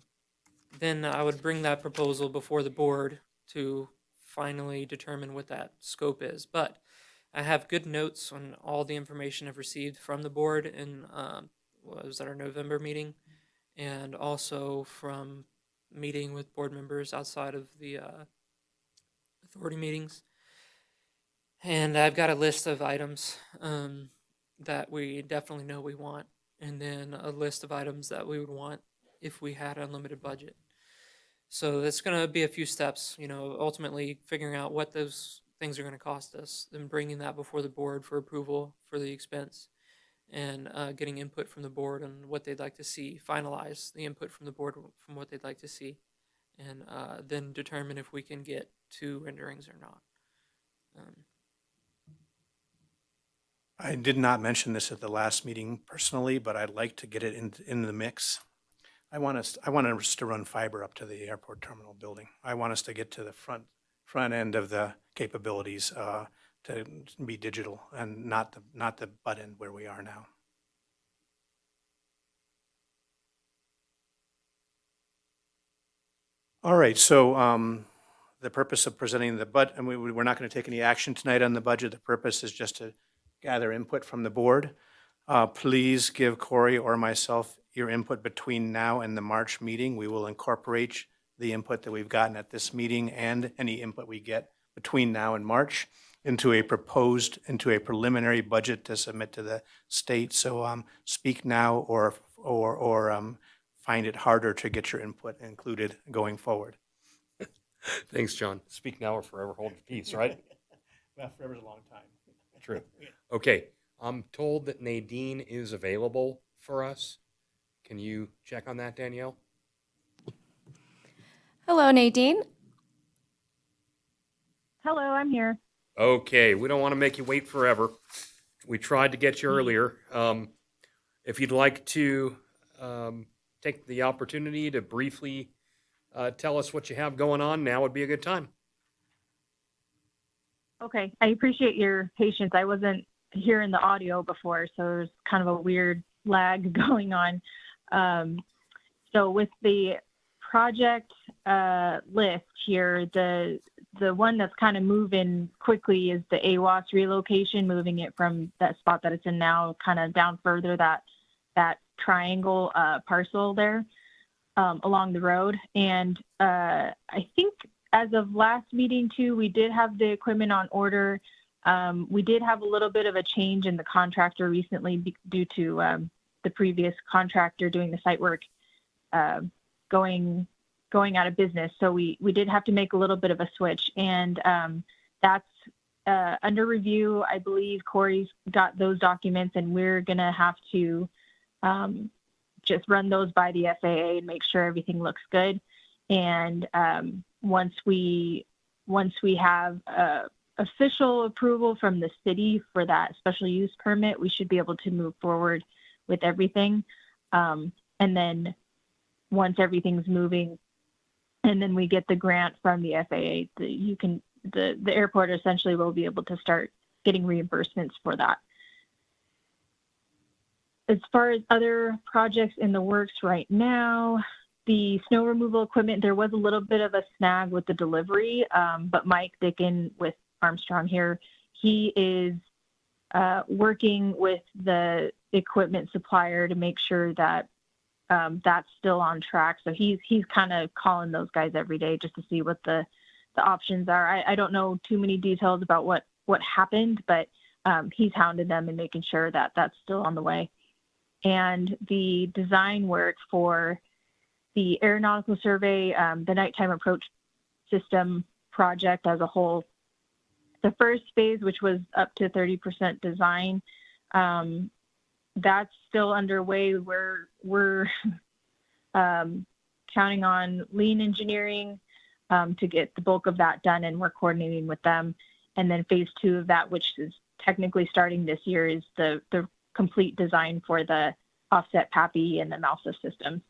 then I would bring that proposal before the board to finally determine what that scope is. But I have good notes on all the information I've received from the board in was at our November meeting, and also from meeting with board members outside of the authority meetings. And I've got a list of items that we definitely know we want, and then a list of items that we would want if we had unlimited budget. So that's going to be a few steps, ultimately figuring out what those things are going to cost us, then bringing that before the board for approval for the expense, and getting input from the board on what they'd like to see, finalize the input from the board from what they'd like to see, and then determine if we can get two renderings or not. I did not mention this at the last meeting personally, but I'd like to get it in the mix. I want us to run fiber up to the airport terminal building. I want us to get to the front front end of the capabilities to be digital and not the butt end where we are now. All right, so the purpose of presenting the budget, and we're not going to take any action tonight on the budget. The purpose is just to gather input from the board. Please give Corey or myself your input between now and the March meeting. We will incorporate the input that we've gotten at this meeting and any input we get between now and March into a preliminary budget to submit to the state. So speak now or find it harder to get your input included going forward. Thanks, John. Speak now or forever hold your peace, right? Well, forever's a long time. True. Okay, I'm told that Nadine is available for us. Can you check on that, Danielle? Hello, Nadine. Hello, I'm here. Okay, we don't want to make you wait forever. We tried to get you earlier. If you'd like to take the opportunity to briefly tell us what you have going on, now would be a good time. Okay, I appreciate your patience. I wasn't hearing the audio before, so there's kind of a weird lag going on. So with the project list here, the one that's kind of moving quickly is the AWAS relocation, moving it from that spot that it's in now, kind of down further, that triangle parcel there along the road. And I think as of last meeting too, we did have the equipment on order. We did have a little bit of a change in the contractor recently due to the previous contractor doing the site work going out of business. So we did have to make a little bit of a switch, and that's under review. I believe Corey's got those documents, and we're gonna have to just run those by the FAA and make sure everything looks good. And once we have official approval from the city for that special use permit, we should be able to move forward with everything. And then once everything's moving, and then we get the grant from the FAA, the airport essentially will be able to start getting reimbursements for that. As far as other projects in the works right now, the snow removal equipment, there was a little bit of a snag with the delivery, but Mike Dickin with Armstrong here, he is working with the equipment supplier to make sure that that's still on track. So he's kind of calling those guys every day just to see what the options are. I don't know too many details about what happened, but he's hounded them and making sure that that's still on the way. And the design work for the aeronautical survey, the nighttime approach system project as a whole, the first phase, which was up to 30% design, that's still underway. We're counting on lean engineering to get the bulk of that done, and we're coordinating with them. And then phase 2 of that, which is technically starting this year, is the complete design for the offset PAPI and the MALSA system.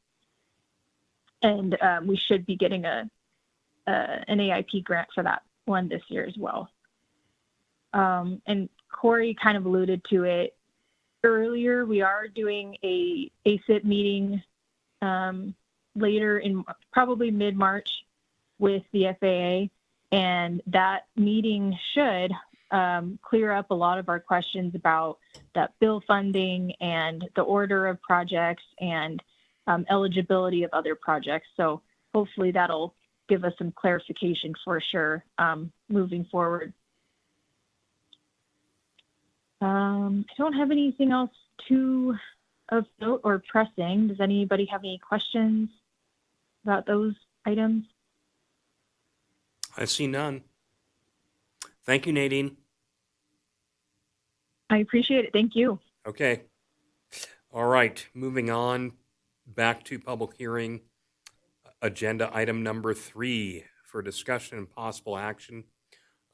And we should be getting an AIP grant for that one this year as well. And Corey kind of alluded to it earlier. We are doing a ACIP meeting later in probably mid-March with the FAA, and that meeting should clear up a lot of our questions about that bill funding and the order of projects and eligibility of other projects. So hopefully that'll give us some clarification for sure moving forward. I don't have anything else of note or pressing. Does anybody have any questions about those items? I see none. Thank you, Nadine. I appreciate it. Thank you. Okay. All right, moving on back to public hearing. Agenda item number 3 for discussion and possible action.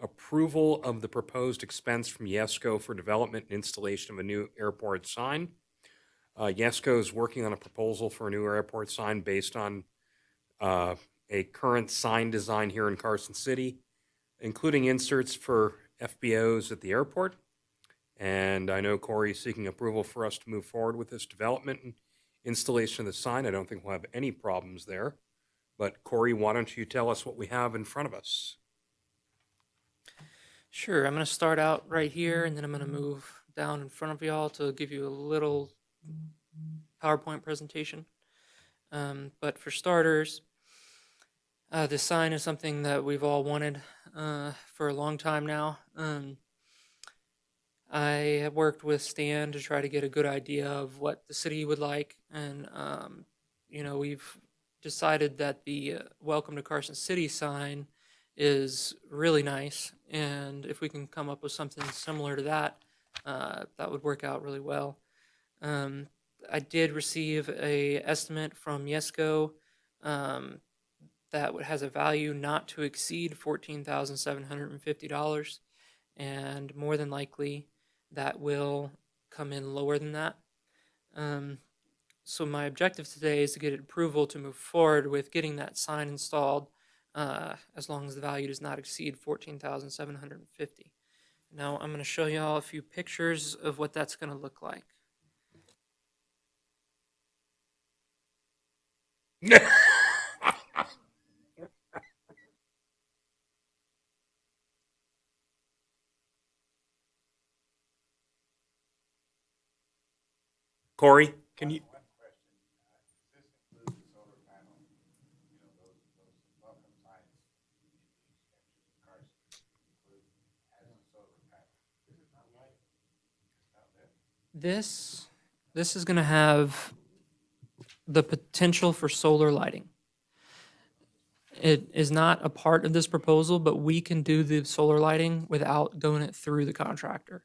Approval of the proposed expense from YESCO for development and installation of a new airport sign. YESCO is working on a proposal for a new airport sign based on a current sign design here in Carson City. including inserts for FBOs at the airport. And I know Corey's seeking approval for us to move forward with this development and installation of the sign. I don't think we'll have any problems there. But Corey, why don't you tell us what we have in front of us? Sure, I'm going to start out right here and then I'm going to move down in front of y'all to give you a little PowerPoint presentation. But for starters, this sign is something that we've all wanted for a long time now. I have worked with Stan to try to get a good idea of what the city would like, and we've decided that the Welcome to Carson City sign is really nice, and if we can come up with something similar to that, that would work out really well. I did receive a estimate from Yesco that has a value not to exceed $14,750, and more than likely that will come in lower than that. So my objective today is to get approval to move forward with getting that sign installed, as long as the value does not exceed $14,750. Now I'm going to show y'all a few pictures of what that's going to look like. Corey, can you? One question, does this include the solar panel, those welcome signs in each section of Carson include, has a solar panel? This is not light, it's not lit. This is going to have the potential for solar lighting. It is not a part of this proposal, but we can do the solar lighting without going it through the contractor.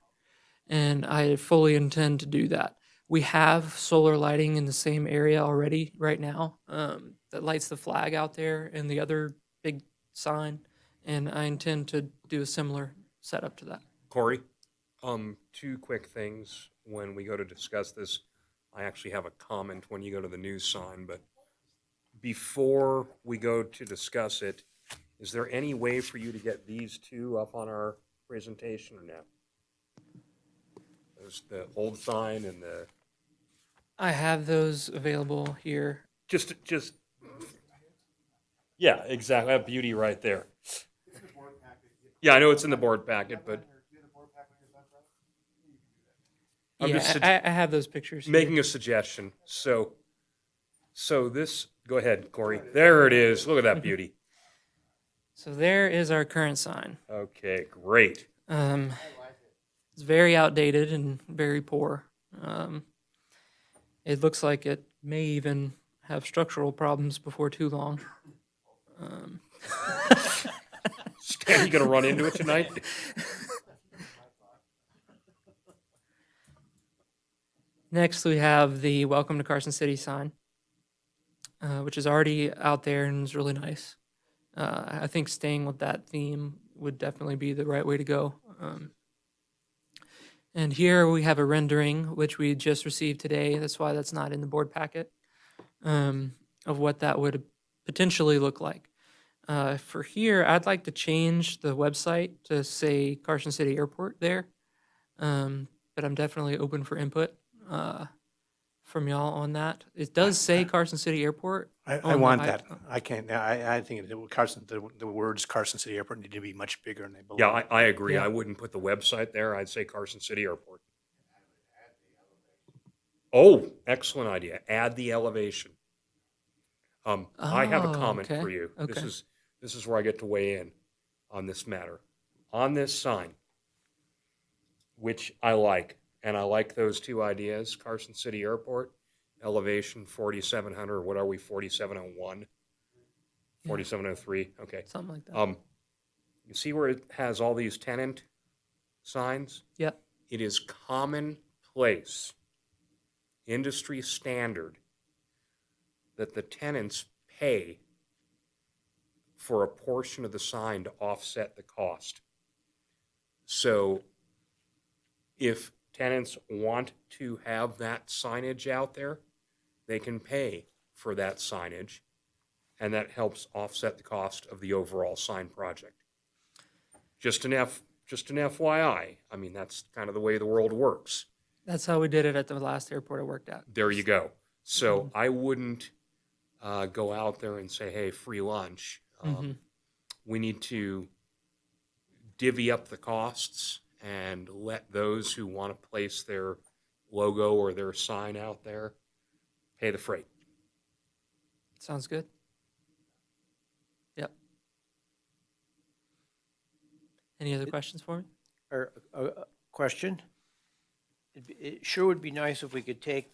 And I fully intend to do that. We have solar lighting in the same area already right now, that lights the flag out there and the other big sign. And I intend to do a similar setup to that. Corey, two quick things. When we go to discuss this, I actually have a comment when you go to the news sign, but before we go to discuss it, is there any way for you to get these two up on our presentation or no? There's the old sign and the, I have those available here. just, yeah, exactly, that beauty right there. Yeah, I know it's in the board packet, but I'm Yeah, just I have those pictures here. making a suggestion. So this, go ahead, Corey. There it is. Look at that beauty. So there is our current sign. Okay, great. It's very outdated and very poor. It looks like it may even have structural problems before too long. Stan, you gonna run into it tonight? Next, we have the Welcome to Carson City sign, which is already out there and is really nice. I think staying with that theme would definitely be the right way to go. And here we have a rendering, which we just received today. That's why that's not in the board packet, of what that would potentially look like. For here, I'd like to change the website to say Carson City Airport there. But I'm definitely open for input from y'all on that. It does say Carson City Airport. I on the want i- that. I can't, I think the words Carson City Airport need to be much bigger than they belong. Yeah, I agree. Yeah. I wouldn't put the website there. I'd say Carson City Airport. Oh, excellent idea. Add the elevation. I have a Oh, comment okay, for you. okay. This is where I get to weigh in on this matter. On this sign, which I like, and I like those two ideas, Carson City Airport, elevation 4,700, what are we, 4,701? 4,703, okay. Something like that. You see where it has all these tenant signs? Yep. It is commonplace, industry standard, that the tenants pay for a portion of the sign to offset the cost. So if tenants want to have that signage out there, they can pay for that signage, and that helps offset the cost of the overall sign project. Just an FYI. I mean, that's kind of the way the world works. That's how we did it at the last airport I worked at. There you go. So I wouldn't go out there and say, hey, free lunch. We need to divvy up the costs and let those who want to place their logo or their sign out there pay the freight. Sounds good. Yep. Any other questions for me? Or a question? It sure would be nice if we could take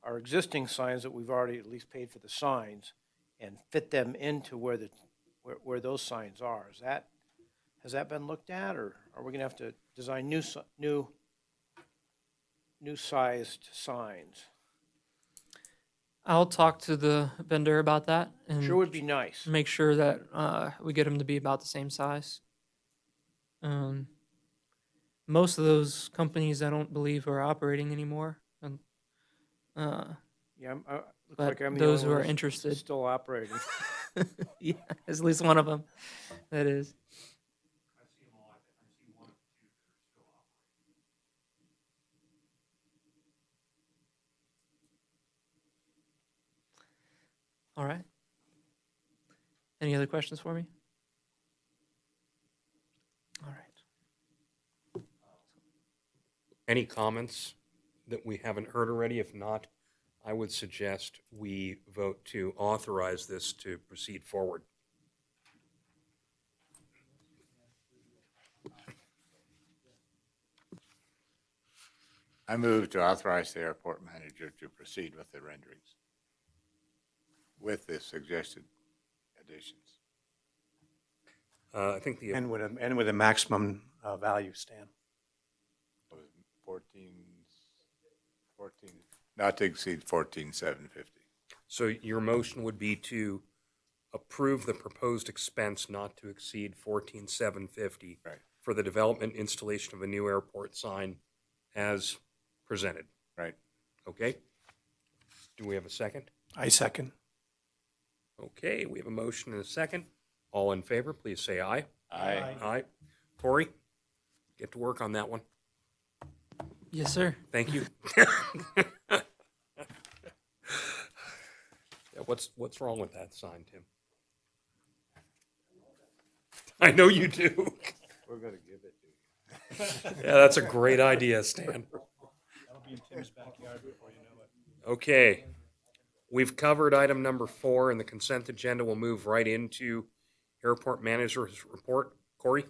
our existing signs that we've already at least paid for the signs and fit them into where those signs are. Has that been looked at, or are we gonna have to design new sized signs? I'll talk to the vendor about that and Sure would be nice. make sure that we get them to be about the same size. Most of those companies I don't believe are operating anymore. And, Yeah, looks but like I'm the those only who one are that's interested, still operating. yeah, at least one of them. That is. I see them all, I see one or two that are still operating. All right. Any other questions for me? All right. Any comments that we haven't heard already? If not, I would suggest we vote to authorize this to proceed forward. I move to authorize the airport manager to proceed with the renderings with the suggested additions. I think the And with a maximum value, Stan. What was it, 14, not to exceed 14,750. so your motion would be to approve the proposed expense not to exceed 14,750 Right. for the development installation of a new airport sign as presented. Right. Okay? Do we have a second? I second. Okay, we have a motion and a second. All in favor, please say aye. Aye. Aye. Corey, get to work on that one. Yes, sir. Thank you. Yeah, what's wrong with that sign, Tim? I know you do. We're going to give it to you. Yeah, that's a great idea, Stan. That'll be in Tim's backyard before you know it. Okay, we've covered item number 4 in the consent agenda. We'll move right into airport manager's report. Corey?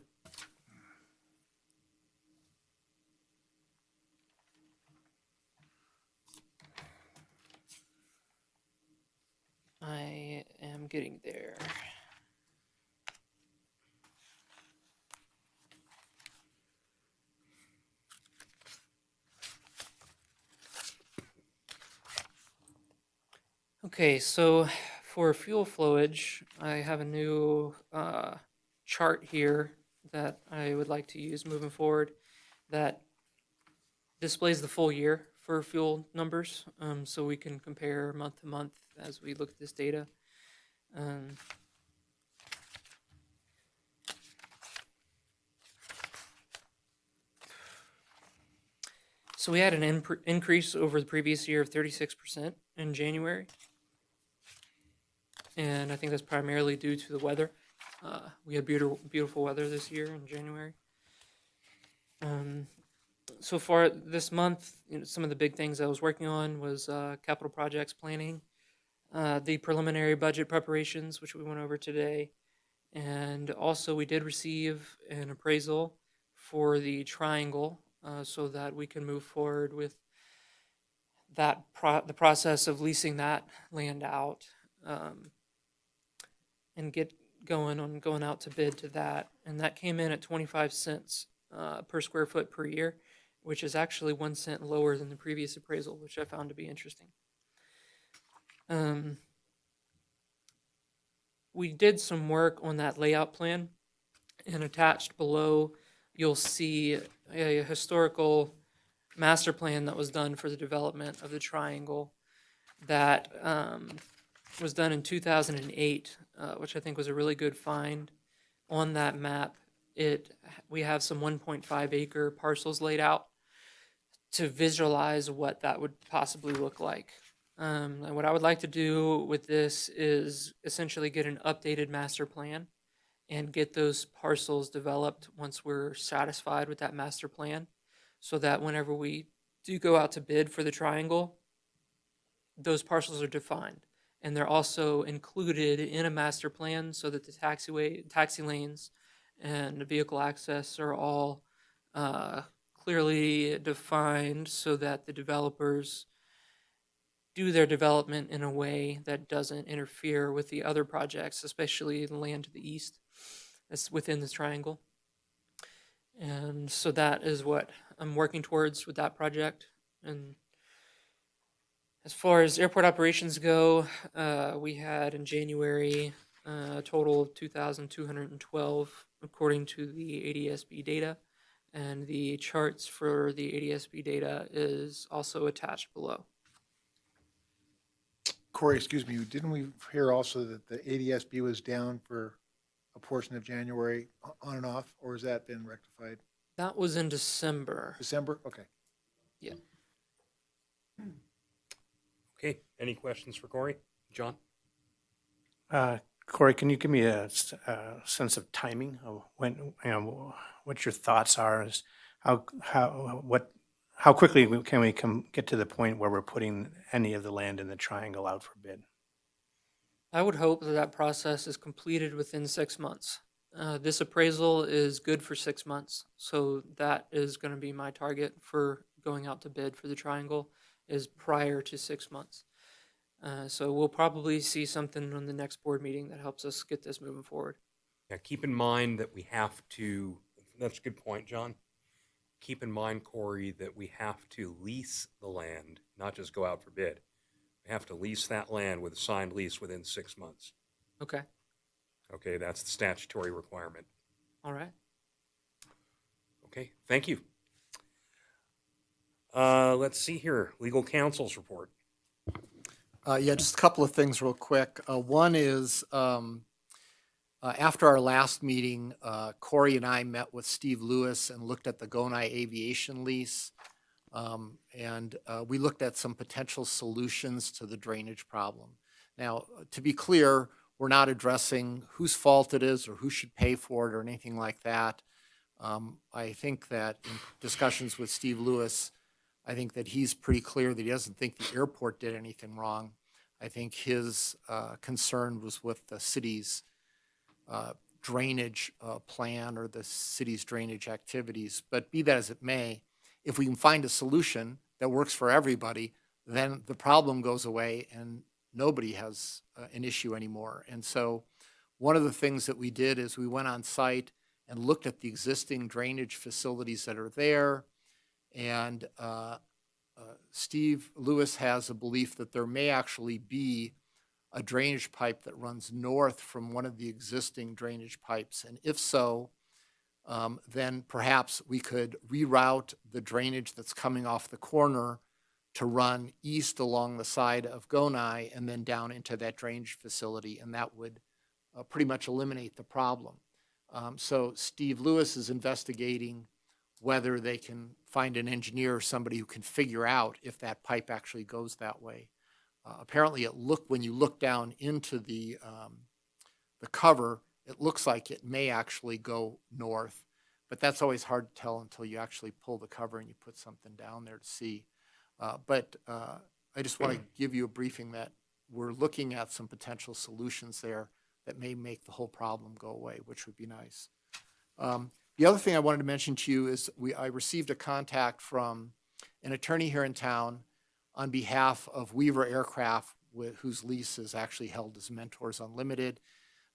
I am getting there. Okay, so for fuel flowage, I have a new chart here that I would like to use moving forward that displays the full year for fuel numbers, so we can compare month to month as we look at this data. So we had an increase over the previous year of 36% in January. And I think that's primarily due to the weather. We had beautiful weather this year in January. So far this month, some of the big things I was working on was capital projects planning, the preliminary budget preparations, which we went over today, and also we did receive an appraisal for the triangle, so that we can move forward with that the process of leasing that land out, and get going out to bid to that. And that came in at 25 cents per square foot per year, which is actually 1 cent lower than the previous appraisal, which I found to be interesting. We did some work on that layout plan, and attached below you'll see a historical master plan that was done for the development of the triangle that was done in 2008, which I think was a really good find on that map. we have some 1.5 acre parcels laid out to visualize what that would possibly look like. And what I would like to do with this is essentially get an updated master plan and get those parcels developed once we're satisfied with that master plan, so that whenever we do go out to bid for the triangle, those parcels are defined. And they're also included in a master plan so that the taxi lanes and the vehicle access are all clearly defined so that the developers do their development in a way that doesn't interfere with the other projects, especially the land to the east that's within this triangle. And so that is what I'm working towards with that project. And as far as airport operations go, we had in January a total of 2,212 according to the ADSB data. And the charts for the ADSB data is also attached below. Corey, excuse me, didn't we hear also that the ADSB was down for a portion of January on and off, or has that been rectified? That was in December. December? Okay. Yeah. Okay, any questions for Corey? John? Corey, can you give me a sense of timing of when, what your thoughts are, is how quickly can we get to the point where we're putting any of the land in the triangle out for bid? I would hope that that process is completed within 6 months. This appraisal is good for 6 months, so that is going to be my target for going out to bid for the triangle, is prior to 6 months. So we'll probably see something on the next board meeting that helps us get this moving forward. Yeah, keep in mind that we have to, that's a good point, John. Keep in mind, Corey, that we have to lease the land, not just go out for bid. We have to lease that land with a signed lease within 6 months. Okay. Okay, that's the statutory requirement. All right. Okay, thank you. Let's see here, legal counsel's report. Yeah, just a couple of things real quick. One is, after our last meeting, Corey and I met with Steve Lewis and looked at the Gonai Aviation lease. And we looked at some potential solutions to the drainage problem. Now, to be clear, we're not addressing whose fault it is or who should pay for it or anything like that. I think that in discussions with Steve Lewis, I think that he's pretty clear that he doesn't think the airport did anything wrong. I think his concern was with the city's drainage plan or the city's drainage activities. But be that as it may, if we can find a solution that works for everybody, then the problem goes away and nobody has an issue anymore. And so one of the things that we did is we went on site and looked at the existing drainage facilities that are there. And Steve Lewis has a belief that there may actually be a drainage pipe that runs north from one of the existing drainage pipes. And if so, then perhaps we could reroute the drainage that's coming off the corner to run east along the side of Gonai and then down into that drainage facility, and that would pretty much eliminate the problem. So Steve Lewis is investigating whether they can find an engineer or somebody who can figure out if that pipe actually goes that way. Apparently, when you look down into the cover, it looks like it may actually go north, but that's always hard to tell until you actually pull the cover and you put something down there to see. But I just want to give you a briefing that we're looking at some potential solutions there that may make the whole problem go away, which would be nice. The other thing I wanted to mention to you is I received a contact from an attorney here in town on behalf of Weaver Aircraft, whose lease is actually held as Mentors Unlimited,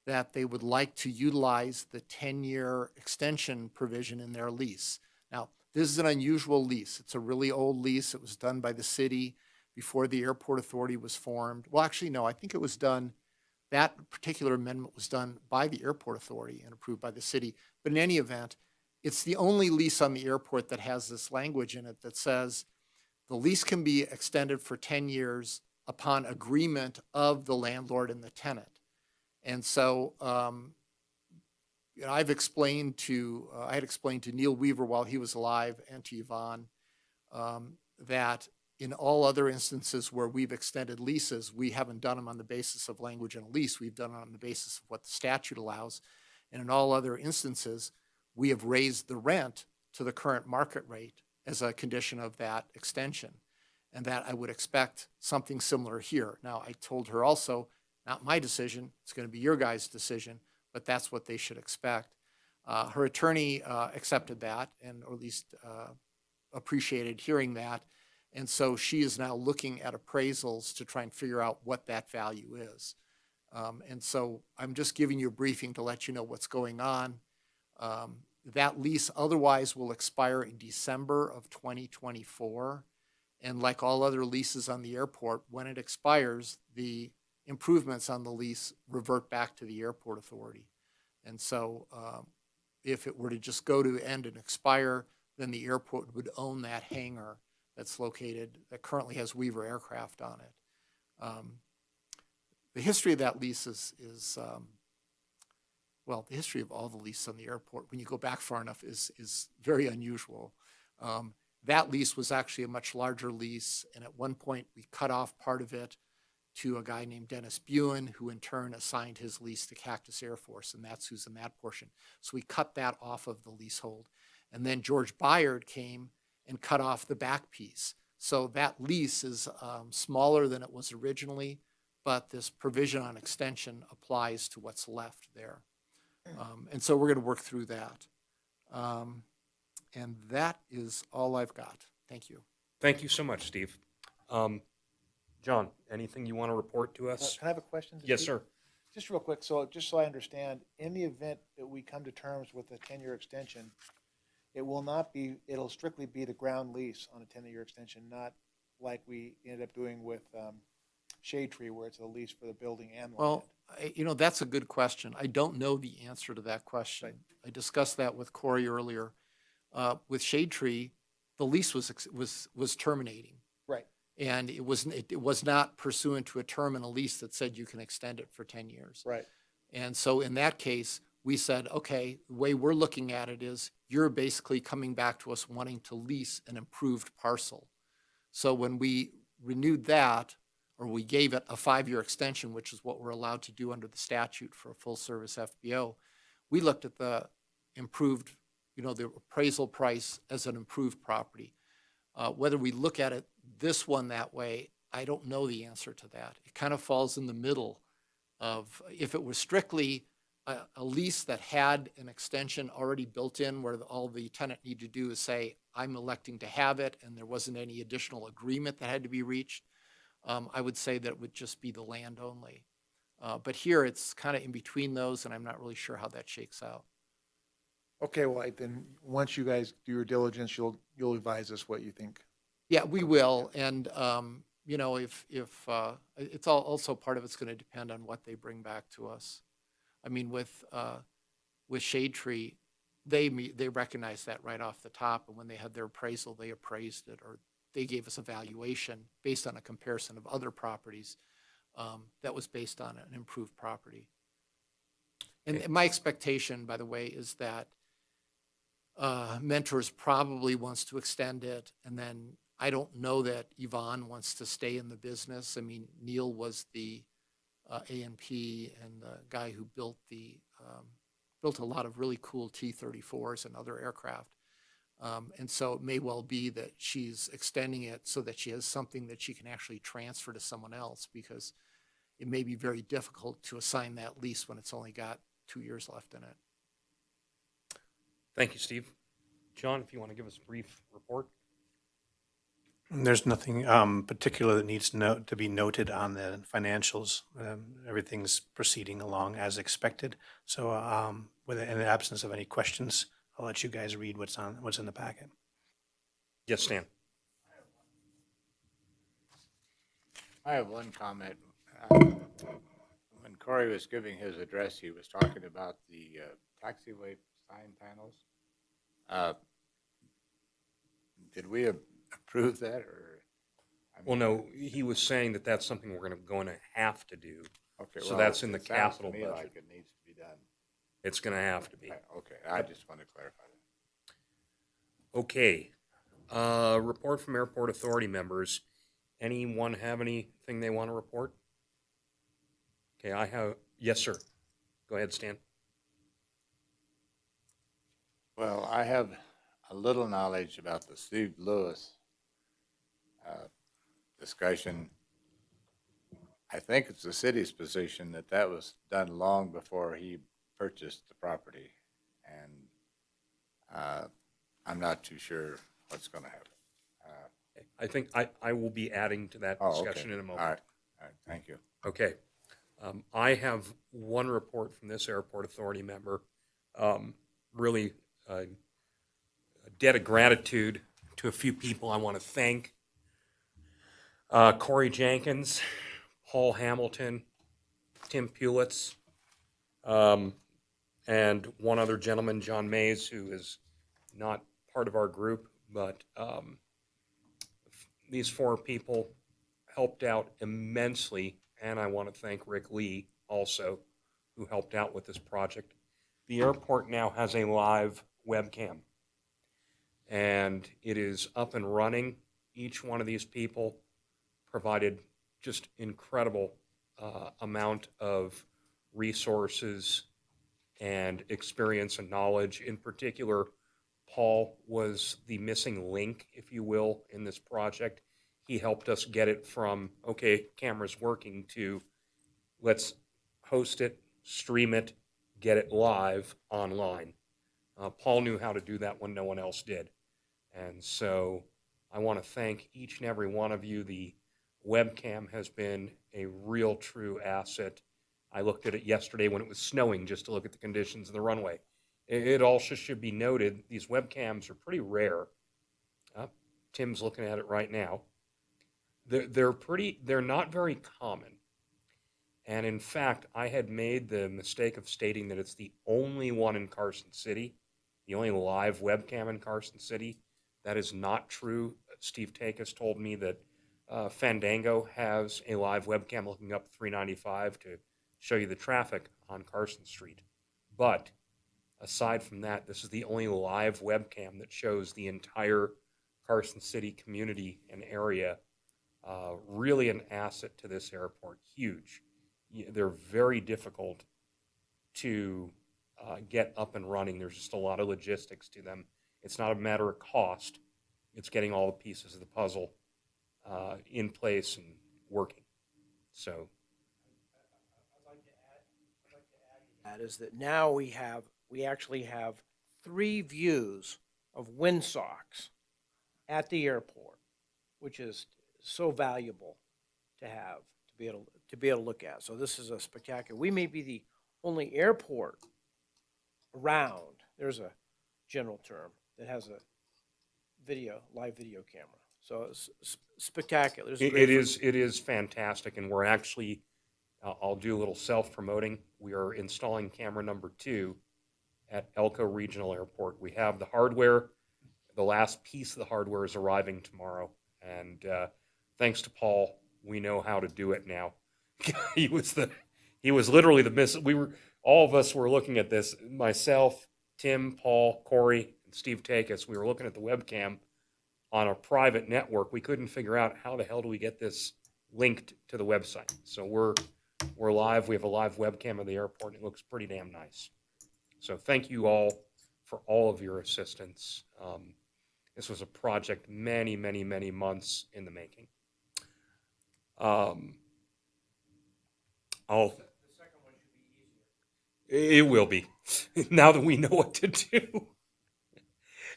that they would like to utilize the 10-year extension provision in their lease. Now, this is an unusual lease. It's a really old lease. It was done by the city before the airport authority was formed. Well, actually, no, I think it was done, that particular amendment was done by the airport authority and approved by the city. But in any event, it's the only lease on the airport that has this language in it that says the lease can be extended for 10 years upon agreement of the landlord and the tenant. And so you know, I had explained to Neil Weaver while he was alive and to Yvonne that in all other instances where we've extended leases, we haven't done them on the basis of language in a lease. We've done it on the basis of what the statute allows. And in all other instances, we have raised the rent to the current market rate as a condition of that extension. And that I would expect something similar here. Now, I told her also, not my decision, it's going to be your guys' decision, but that's what they should expect. Her attorney accepted that, and or at least appreciated hearing that. And so she is now looking at appraisals to try and figure out what that value is. And so I'm just giving you a briefing to let you know what's going on. That lease otherwise will expire in December of 2024. And like all other leases on the airport, when it expires, the improvements on the lease revert back to the airport authority. And so if it were to just go to end and expire, then the airport would own that hangar that's located, that currently has Weaver aircraft on it. The history of that lease is well, the history of all the leases on the airport, when you go back far enough, is very unusual. That lease was actually a much larger lease, and at one point we cut off part of it to a guy named Dennis Buin, who in turn assigned his lease to Cactus Air Force, and that's who's in that portion. So we cut that off of the leasehold. And then George Byard came and cut off the back piece. So that lease is smaller than it was originally, but this provision on extension applies to what's left there. And so we're going to work through that. And that is all I've got. Thank you. Thank you so much, Steve. John, anything you want to report to us? Can I have a question? to Yes, Steve? sir. Just real quick, so just so I understand, in the event that we come to terms with a 10-year extension, it'll strictly be the ground lease on a 10-year extension, not like we ended up doing with Shade Tree, where it's a lease for the building and the land. Well, you know, that's a good question. I don't know the answer to that question. Right. I discussed that with Corey earlier. With Shade Tree, the lease was terminating. Right. And it was not pursuant to a term in a lease that said you can extend it for 10 years. Right. And so in that case, we said, okay, the way we're looking at it is you're basically coming back to us wanting to lease an improved parcel. So when we renewed that, or we gave it a 5-year extension, which is what we're allowed to do under the statute for a full service FBO, we looked at the improved, you know, the appraisal price as an improved property. Whether we look at it this one that way, I don't know the answer to that. It kind of falls in the middle of, if it was strictly a lease that had an extension already built in where all the tenant needed to do is say, I'm electing to have it, and there wasn't any additional agreement that had to be reached, I would say that it would just be the land only. But here it's kind of in between those, and I'm not really sure how that shakes out. Okay, well, then, once you guys do your diligence, you'll advise us what you think. Yeah, we will, and you know, if it's also part of it's going to depend on what they bring back to us. I mean, with Shade Tree, they recognized that right off the top, and when they had their appraisal, they appraised it, or they gave us a valuation based on a comparison of other properties that was based on an improved property. And my expectation, by the way, is that Mentors probably wants to extend it, and then I don't know that Yvonne wants to stay in the business. I mean, Neil was the A&P and the guy who built a lot of really cool T-34s and other aircraft. And so it may well be that she's extending it so that she has something that she can actually transfer to someone else, because it may be very difficult to assign that lease when it's only got 2 years left in it. Thank you, Steve. John, if you want to give us a brief report. There's nothing particular that needs to be noted on the financials. Everything's proceeding along as expected. So in the absence of any questions, I'll let you guys read what's in the packet. Yes, Stan. I have one comment. When Corey was giving his address, he was talking about the taxiway sign panels. Did we approve that, or? Well, no, he was saying that that's something we're going to have to do. Okay, So well, that's in the it sounds capital to me budget. like it needs to be done. It's going to have to be. Okay, I just want to clarify that. Okay. Report from airport authority members. Anyone have anything they want to report? Okay, I have. Yes, sir. Go ahead, Stan. Well, I have a little knowledge about the Steve Lewis discussion. I think it's the city's position that that was done long before he purchased the property, and I'm not too sure what's going to happen. I think I will be adding to that Oh, discussion okay. in a moment. All right, thank you. Okay. I have one report from this airport authority member. Really a debt of gratitude to a few people I want to thank. Corey Jenkins, Paul Hamilton, Tim Pulitz, and one other gentleman, John Mays, who is not part of our group, but these four people helped out immensely, and I want to thank Rick Lee also, who helped out with this project. The airport now has a live webcam, and it is up and running. Each one of these people provided just incredible amount of resources and experience and knowledge. In particular, Paul was the missing link, if you will, in this project. He helped us get it from, okay, camera's working, to let's host it, stream it, get it live online. Paul knew how to do that when no one else did. And so I want to thank each and every one of you. The webcam has been a real true asset. I looked at it yesterday when it was snowing just to look at the conditions of the runway. It also should be noted, these webcams are pretty rare. Tim's looking at it right now. They're not very common. And in fact, I had made the mistake of stating that it's the only one in Carson City, the only live webcam in Carson City. That is not true. Steve Takis told me that Fandango has a live webcam looking up 395 to show you the traffic on Carson Street. But aside from that, this is the only live webcam that shows the entire Carson City community and area. Really an asset to this airport, huge. They're very difficult to get up and running. There's just a lot of logistics to them. It's not a matter of cost. It's getting all the pieces of the puzzle in place and working. So That is that now we actually have 3 views of windsocks at the airport, which is so valuable to have, to be able to look at. So this is a spectacular. We may be the only airport around, there's a general term, that has a live video camera. So it's spectacular. It's great it is fantastic, and we're actually, I'll do a little self-promoting. We are installing camera number 2 at Elko Regional Airport. We have the hardware. The last piece of the hardware is arriving tomorrow, and thanks to Paul, we know how to do it now. he was literally the miss. All of us were looking at this. Myself, Tim, Paul, Corey, and Steve Takis. We were looking at the webcam on a private network. We couldn't figure out how the hell do we get this linked to the website. So we're live. We have a live webcam of the airport. It looks pretty damn nice. So thank you all for all of your assistance. This was a project many, many, many months in the making. It will be, now that we know what to do.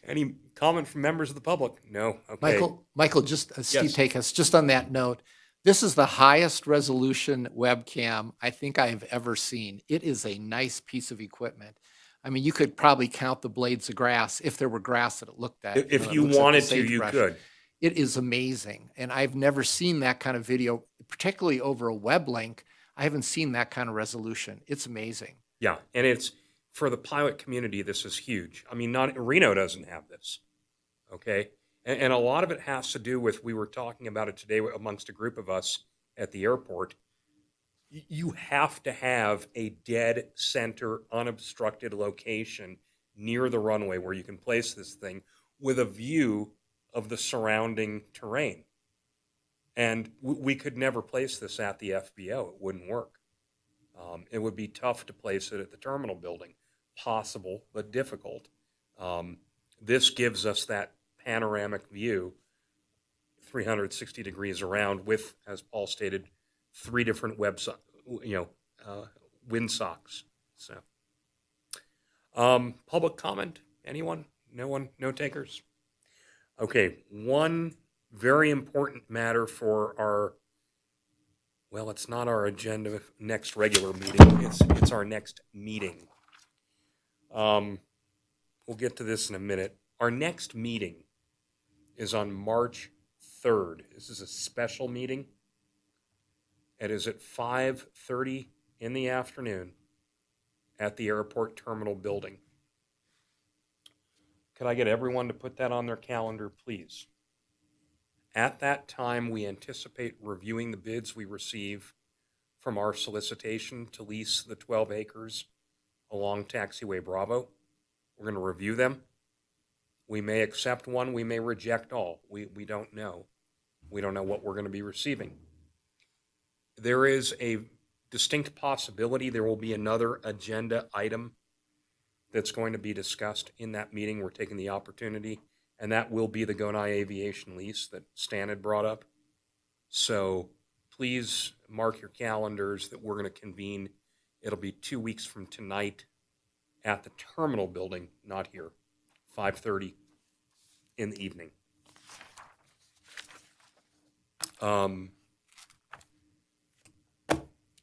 Any comment from members of the public? No? Okay. Michael, just Steve Yes. Takis, just on that note, this is the highest resolution webcam I think I've ever seen. It is a nice piece of equipment. I mean, you could probably count the blades of grass if there were grass that it looked at. If that you looks at the wanted to, you sagebrush. could. It is amazing. And I've never seen that kind of video, particularly over a web link. I haven't seen that kind of resolution. It's amazing. Yeah, and it's, for the pilot community, this is huge. I mean, Reno doesn't have this, okay? And a lot of it has to do with, we were talking about it today amongst a group of us at the airport. You have to have a dead center, unobstructed location near the runway where you can place this thing with a view of the surrounding terrain. And we could never place this at the FBO. It wouldn't work. It would be tough to place it at the terminal building. Possible, but difficult. This gives us that panoramic view, 360 degrees around, with, as Paul stated, 3 different windsocks. So, public comment? Anyone? No one? No takers? Okay, one very important matter for our, well, it's not our agenda next regular meeting. It's our next meeting. We'll get to this in a minute. Our next meeting is on March 3rd. This is a special meeting. It is at 5:30 in the afternoon at the airport terminal building. Could I get everyone to put that on their calendar, please? At that time, we anticipate reviewing the bids we receive from our solicitation to lease the 12 acres along Taxiway Bravo. We're going to review them. We may accept one, we may reject all. We don't know. We don't know what we're going to be receiving. There is a distinct possibility there will be another agenda item that's going to be discussed in that meeting. We're taking the opportunity, and that will be the Gonai Aviation lease that Stan had brought up. So please mark your calendars that we're going to convene. It'll be 2 weeks from tonight at the terminal building, not here, 5:30 in the evening.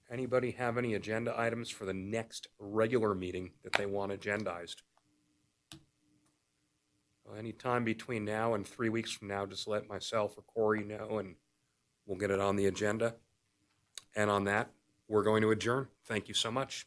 Anybody have any agenda items for the next regular meeting that they want agendized? Well, any time between now and 3 weeks from now, just let myself or Corey know, and we'll get it on the agenda. And on that, we're going to adjourn. Thank you so much.